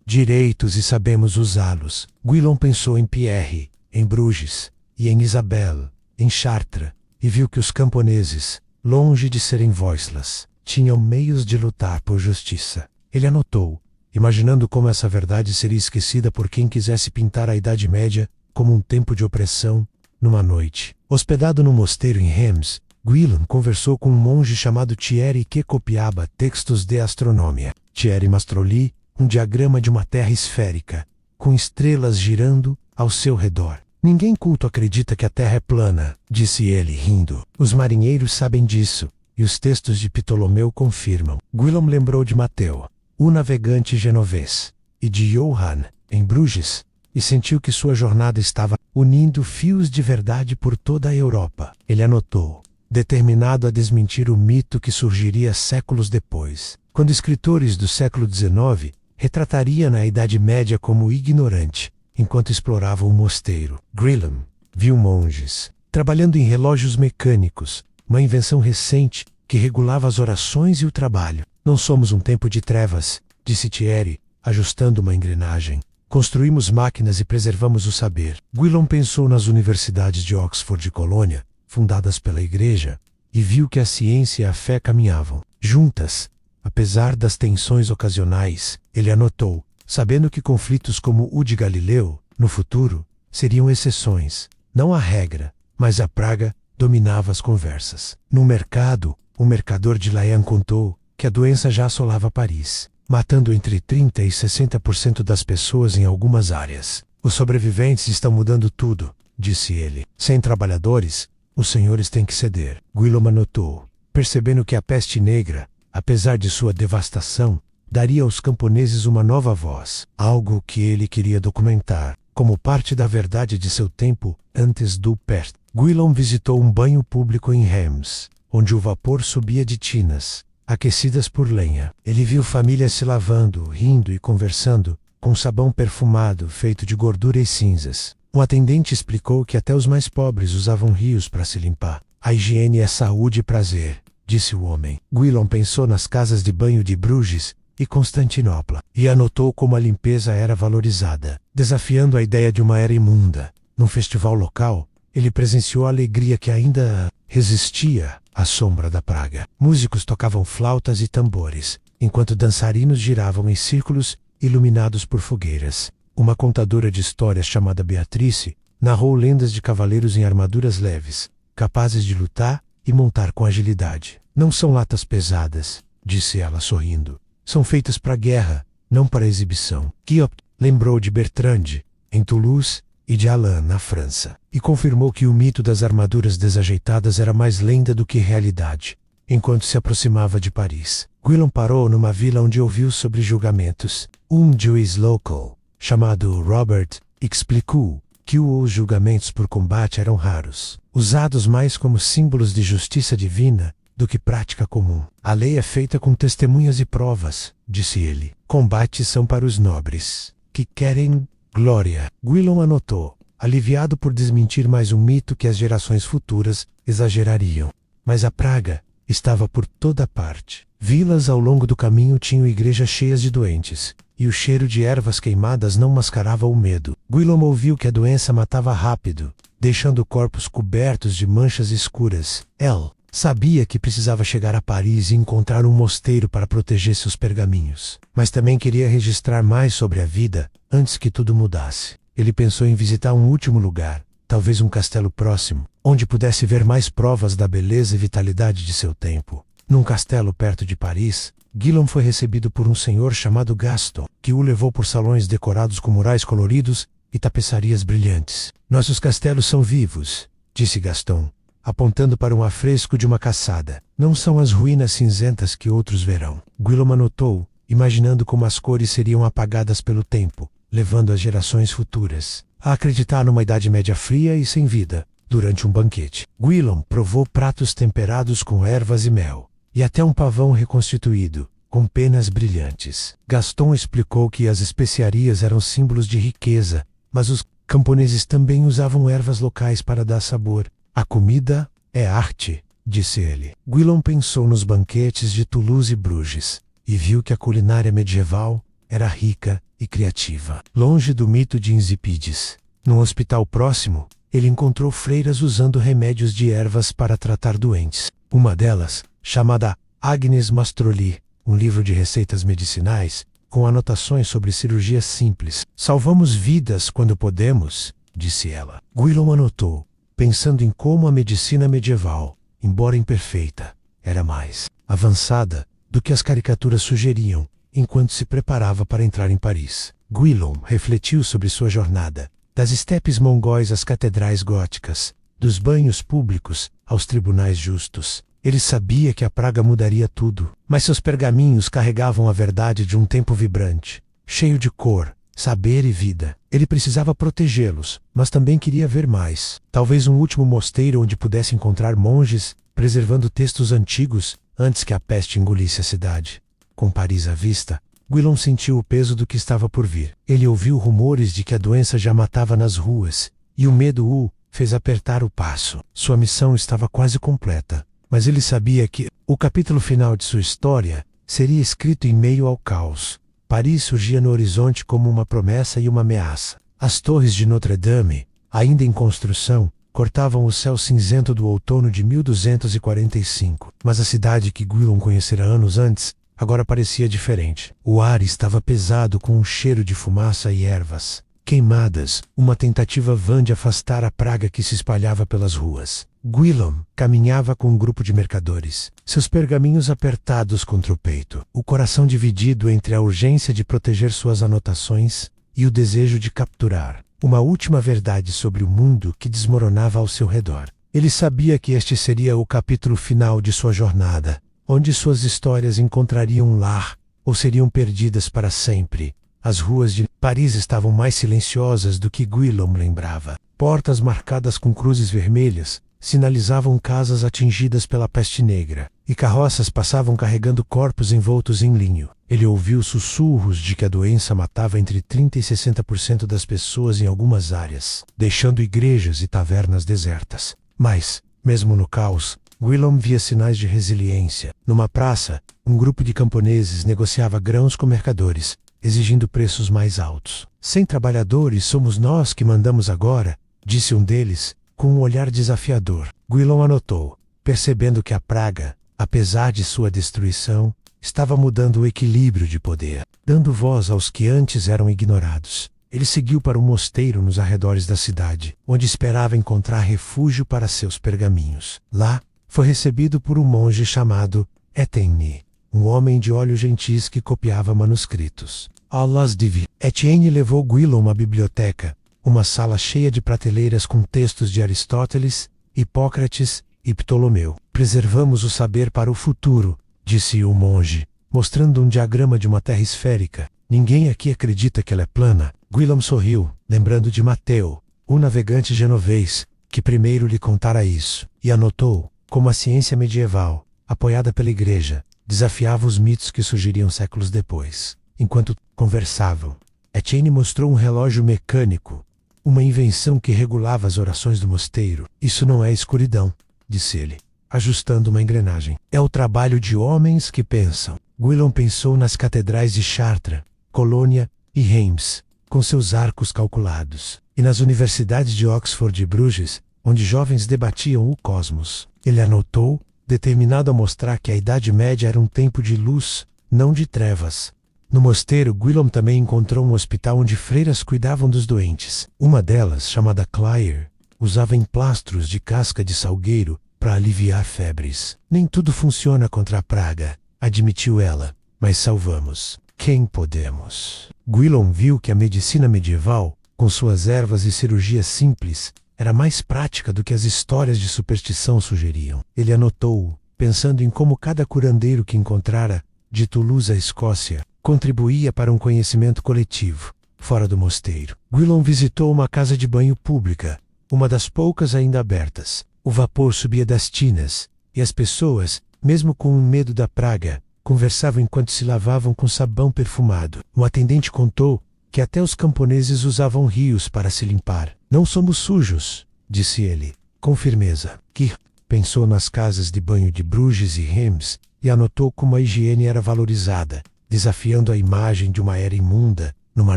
Direitos e sabemos usá-los. Guillaume pensou em Pierre, em Bruges, e em Isabelle, em Chartres, e viu que os camponeses, longe de serem voiceless, tinham meios de lutar por justiça. Ele anotou, imaginando como essa verdade seria esquecida por quem quisesse pintar a Idade Média como um tempo de opressão. Numa noite, hospedado no mosteiro em Reims, Guillaume conversou com um monge chamado Thierry que copiava textos de astronomia. Thierry mostrou-lhe um diagrama de uma terra esférica, com estrelas girando ao seu redor. Ninguém culto acredita que a terra é plana, disse ele, rindo. Os marinheiros sabem disso, e os textos de Ptolomeu confirmam. Guillaume lembrou de Mateu, o navegante genovês, e de Johann, em Bruges, e sentiu que sua jornada estava unindo fios de verdade por toda a Europa. Ele anotou, determinado a desmentir o mito que surgiria séculos depois, quando escritores do século XIX retratariam a Idade Média como ignorante, enquanto exploravam o mosteiro. Gwilym viu monges trabalhando em relógios mecânicos, uma invenção recente que regulava as orações e o trabalho. Não somos um tempo de trevas, disse Thierry, ajustando uma engrenagem. Construímos máquinas e preservamos o saber. Gwilym pensou nas universidades de Oxford e Colônia, fundadas pela Igreja, e viu que a ciência e a fé caminhavam juntas. Apesar das tensões ocasionais, ele anotou, sabendo que conflitos como o de Galileu, no futuro, seriam exceções, não a regra, mas a praga dominava as conversas. No mercado, o mercador de Layan contou que a doença já assolava Paris, matando entre 30% e 60% das pessoas em algumas áreas. Os sobreviventes estão mudando tudo, disse ele. Sem trabalhadores, os senhores têm que ceder. Gwilym anotou, percebendo que a peste negra, apesar de sua devastação, daria aos camponeses uma nova voz, algo que ele queria documentar, como parte da verdade de seu tempo antes do peste. Gwilym visitou um banho público em Reims, onde o vapor subia de tinas, aquecidas por lenha. Ele viu famílias se lavando, rindo e conversando, com sabão perfumado feito de gordura e cinzas. Um atendente explicou que até os mais pobres usavam rios para se limpar. A higiene é saúde e prazer, disse o homem. Gwilym pensou nas casas de banho de Bruges e Constantinopla, e anotou como a limpeza era valorizada, desafiando a ideia de uma era imunda. Num festival local, ele presenciou a alegria que ainda resistia à sombra da praga. Músicos tocavam flautas e tambores, enquanto dançarinos giravam em círculos iluminados por fogueiras. Uma contadora de histórias chamada Beatrice narrou lendas de cavaleiros em armaduras leves, capazes de lutar e montar com agilidade. Não são latas pesadas, disse ela sorrindo. São feitas para a guerra, não para a exibição. Guillaume lembrou de Bertrand, em Toulouse, e de Alain, na França, e confirmou que o mito das armaduras desajeitadas era mais lenda do que realidade. Enquanto se aproximava de Paris, Gwilym parou numa vila onde ouviu sobre julgamentos. Um juiz local, chamado Robert, explicou que os julgamentos por combate eram raros, usados mais como símbolos de justiça divina do que prática comum. A lei é feita com testemunhas e provas, disse ele. Combates são para os nobres, que querem glória. Gwilym anotou, aliviado por desmentir mais um mito que as gerações futuras exagerariam. Mas a praga estava por toda parte. Vilas ao longo do caminho tinham igrejas cheias de doentes, e o cheiro de ervas queimadas não mascarava o medo. Gwilym ouviu que a doença matava rápido, deixando corpos cobertos de manchas escuras. Elle sabia que precisava chegar a Paris e encontrar um mosteiro para proteger seus pergaminhos, mas também queria registrar mais sobre a vida antes que tudo mudasse. Ele pensou em visitar um último lugar, talvez um castelo próximo, onde pudesse ver mais provas da beleza e vitalidade de seu tempo. Num castelo perto de Paris, Gwilym foi recebido por um senhor chamado Gaston, que o levou por salões decorados com murais coloridos e tapeçarias brilhantes. Nossos castelos são vivos, disse Gaston, apontando para um afresco de uma caçada. Não são as ruínas cinzentas que outros verão. Gwilym anotou, imaginando como as cores seriam apagadas pelo tempo, levando as gerações futuras a acreditar numa Idade Média fria e sem vida. Durante um banquete, Gwilym provou pratos temperados com ervas e mel, e até um pavão reconstituído, com penas brilhantes. Gaston explicou que as especiarias eram símbolos de riqueza, mas os camponeses também usavam ervas locais para dar sabor. A comida é arte, disse ele. Gwilym pensou nos banquetes de Toulouse e Bruges, e viu que a culinária medieval era rica e criativa. Longe do mito de insípides, num hospital próximo, ele encontrou freiras usando remédios de ervas para tratar doentes. Uma delas, chamada Agnes Mastroli, um livro de receitas medicinais, com anotações sobre cirurgias simples. Salvamos vidas quando podemos, disse ela. Gwilym anotou, pensando em como a medicina medieval, embora imperfeita, era mais avançada do que as caricaturas sugeriam, enquanto se preparava para entrar em Paris. Gwilym refletiu sobre sua jornada, das estepes mongóis às catedrais góticas, dos banhos públicos aos tribunais justos. Ele sabia que a praga mudaria tudo, mas seus pergaminhos carregavam a verdade de um tempo vibrante, cheio de cor, saber e vida. Ele precisava protegê-los, mas também queria ver mais. Talvez um último mosteiro onde pudesse encontrar monges, preservando textos antigos, antes que a peste engolisse a cidade. Com Paris à vista, Guillaume sentiu o peso do que estava por vir. Ele ouviu rumores de que a doença já matava nas ruas, e o medo o fez apertar o passo. Sua missão estava quase completa, mas ele sabia que o capítulo final de sua história seria escrito em meio ao caos. Paris surgia no horizonte como uma promessa e uma ameaça. As torres de Notre-Dame, ainda em construção, cortavam o céu cinzento do outono de 1245. Mas a cidade que Guillaume conhecera anos antes, agora parecia diferente. O ar estava pesado com um cheiro de fumaça e ervas queimadas, uma tentativa vã de afastar a praga que se espalhava pelas ruas. Guillaume caminhava com um grupo de mercadores, seus pergaminhos apertados contra o peito, o coração dividido entre a urgência de proteger suas anotações e o desejo de capturar uma última verdade sobre o mundo que desmoronava ao seu redor. Ele sabia que este seria o capítulo final de sua jornada, onde suas histórias encontrariam um lar ou seriam perdidas para sempre. As ruas de Paris estavam mais silenciosas do que Guillaume lembrava. Portas marcadas com cruzes vermelhas sinalizavam casas atingidas pela peste negra, e carroças passavam carregando corpos envoltos em linho. Ele ouviu sussurros de que a doença matava entre 30% e 60% das pessoas em algumas áreas, deixando igrejas e tavernas desertas. Mas, mesmo no caos, Guillaume via sinais de resiliência. Numa praça, um grupo de camponeses negociava grãos com mercadores, exigindo preços mais altos. Sem trabalhadores somos nós que mandamos agora, disse um deles, com um olhar desafiador. Guillaume anotou, percebendo que a praga, apesar de sua destruição, estava mudando o equilíbrio de poder, dando voz aos que antes eram ignorados. Ele seguiu para um mosteiro nos arredores da cidade, onde esperava encontrar refúgio para seus pergaminhos. Lá, foi recebido por um monge chamado Etienne, um homem de olhos gentis que copiava manuscritos. Aulas de vie. Etienne levou Guillaume à biblioteca, uma sala cheia de prateleiras com textos de Aristóteles, Hipócrates e Ptolomeu. Preservamos o saber para o futuro, disse o monge, mostrando um diagrama de uma terra esférica. Ninguém aqui acredita que ela é plana. Guillaume sorriu, lembrando de Mateu, um navegante genovês, que primeiro lhe contara isso, e anotou como a ciência medieval, apoiada pela igreja, desafiava os mitos que surgiriam séculos depois. Enquanto conversavam, Etienne mostrou um relógio mecânico, uma invenção que regulava as orações do mosteiro. Isso não é escuridão, disse ele, ajustando uma engrenagem. É o trabalho de homens que pensam. Guillaume pensou nas catedrais de Chartres, Colônia e Reims, com seus arcos calculados, e nas universidades de Oxford e Bruges, onde jovens debatiam o cosmos. Ele anotou, determinado a mostrar que a Idade Média era um tempo de luz, não de trevas. No mosteiro, Guillaume também encontrou um hospital onde freiras cuidavam dos doentes. Uma delas, chamada Claire, usava emplastros de casca de salgueiro para aliviar febres. Nem tudo funciona contra a praga, admitiu ela, mas salvamos quem podemos. Guillaume viu que a medicina medieval, com suas ervas e cirurgias simples, era mais prática do que as histórias de superstição sugeriam. Ele anotou, pensando em como cada curandeiro que encontrara, de Toulouse à Escócia, contribuía para um conhecimento coletivo, fora do mosteiro. Guillaume visitou uma casa de banho pública, uma das poucas ainda abertas. O vapor subia das tinas, e as pessoas, mesmo com o medo da praga, conversavam enquanto se lavavam com sabão perfumado. Um atendente contou que até os camponeses usavam rios para se limpar. Não somos sujos, disse ele, com firmeza. Que pensou nas casas de banho de Bruges e Reims e anotou como a higiene era valorizada, desafiando a imagem de uma era imunda. Numa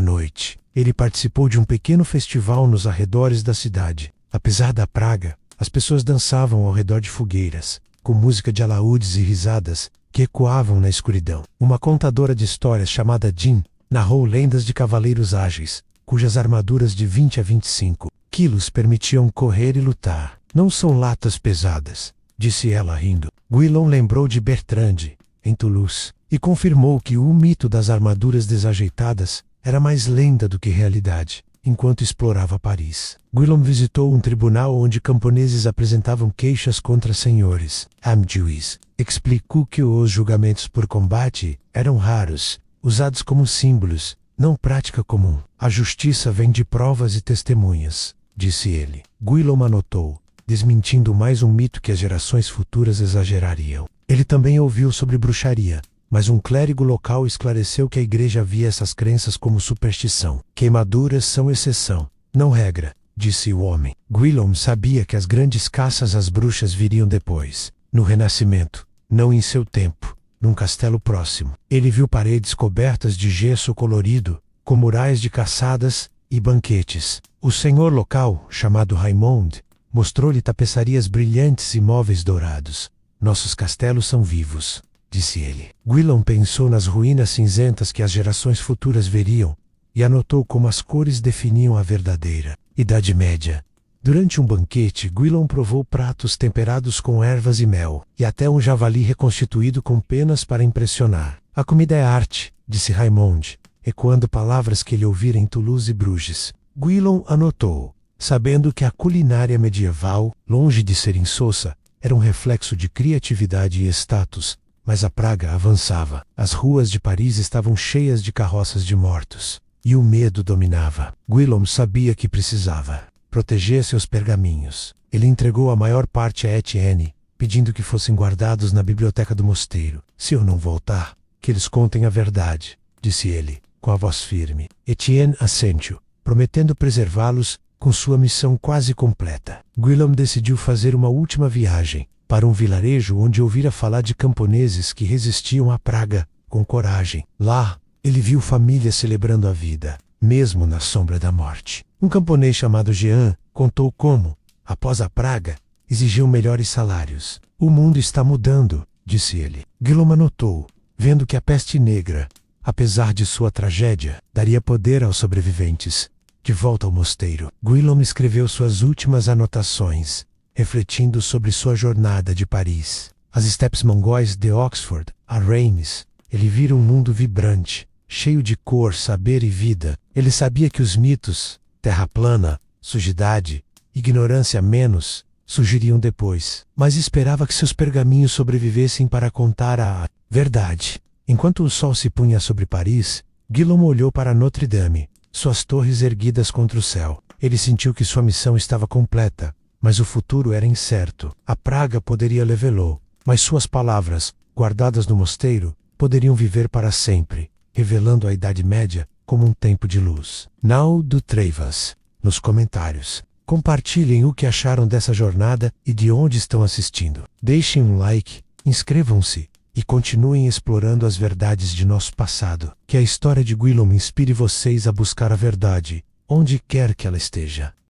noite, ele participou de um pequeno festival nos arredores da cidade. Apesar da praga, as pessoas dançavam ao redor de fogueiras, com música de alaúdes e risadas que ecoavam na escuridão. Uma contadora de histórias chamada Jean narrou lendas de cavaleiros ágeis, cujas armaduras de 20 a 25 quilos permitiam correr e lutar. Não são latas pesadas, disse ela rindo. Guillaume lembrou de Bertrand, em Toulouse, e confirmou que o mito das armaduras desajeitadas era mais lenda do que realidade. Enquanto explorava Paris, Guillaume visitou um tribunal onde camponeses apresentavam queixas contra senhores. Juiz explicou que os julgamentos por combate eram raros, usados como símbolos, não prática comum. A justiça vem de provas e testemunhas, disse ele. Gwilym anotou, desmentindo mais um mito que as gerações futuras exagerariam. Ele também ouviu sobre bruxaria, mas um clérigo local esclareceu que a igreja via essas crenças como superstição. Queimaduras são exceção, não regra, disse o homem. Gwilym sabia que as grandes caças às bruxas viriam depois, no Renascimento, não em seu tempo. Num castelo próximo, ele viu paredes cobertas de gesso colorido, com murais de caçadas e banquetes. O senhor local, chamado Raymond, mostrou-lhe tapeçarias brilhantes e móveis dourados. Nossos castelos são vivos, disse ele. Gwilym pensou nas ruínas cinzentas que as gerações futuras veriam, e anotou como as cores definiam a verdadeira Idade Média. Durante um banquete, Gwilym provou pratos temperados com ervas e mel, e até um javali reconstituído com penas para impressionar. A comida é arte, disse Raymond, ecoando palavras que ele ouvira em Toulouse e Bruges. Gwilym anotou, sabendo que a culinária medieval, longe de ser insossa, era um reflexo de criatividade e status, mas a praga avançava. As ruas de Paris estavam cheias de carroças de mortos, e o medo dominava. Gwilym sabia que precisava proteger seus pergaminhos. Ele entregou a maior parte a Etienne, pedindo que fossem guardados na biblioteca do mosteiro. Se eu não voltar, que eles contem a verdade, disse ele, com a voz firme. Etienne assentiu, prometendo preservá-los com sua missão quase completa. Gwilym decidiu fazer uma última viagem, para um vilarejo onde ouvira falar de camponeses que resistiam à praga, com coragem. Lá, ele viu famílias celebrando a vida, mesmo na sombra da morte. Um camponês chamado Jean contou como, após a praga, exigiam melhores salários. O mundo está mudando, disse ele. Gwilym anotou, vendo que a peste negra, apesar de sua tragédia, daria poder aos sobreviventes. De volta ao mosteiro, Gwilym escreveu suas últimas anotações, refletindo sobre sua jornada de Paris. As estepes mongóis de Oxford, a Reims, ele vira um mundo vibrante, cheio de cor, saber e vida. Ele sabia que os mitos, terra plana, sujidade, ignorância menos, surgiriam depois, mas esperava que seus pergaminhos sobrevivessem para contar a verdade. Enquanto o sol se punha sobre Paris, Gwilym olhou para Notre-Dame, suas torres erguidas contra o céu. Ele sentiu que sua missão estava completa, mas o futuro era incerto. A praga poderia levá-lo, mas suas palavras, guardadas no mosteiro, poderiam viver para sempre, revelando a Idade Média como um tempo de luz. Now do Trevas, nos comentários. Compartilhem o que acharam dessa jornada e de onde estão assistindo. Deixem um like, inscrevam-se e continuem explorando as verdades de nosso passado. Que a história de Gwilym inspire vocês a buscar a verdade, onde quer que ela esteja.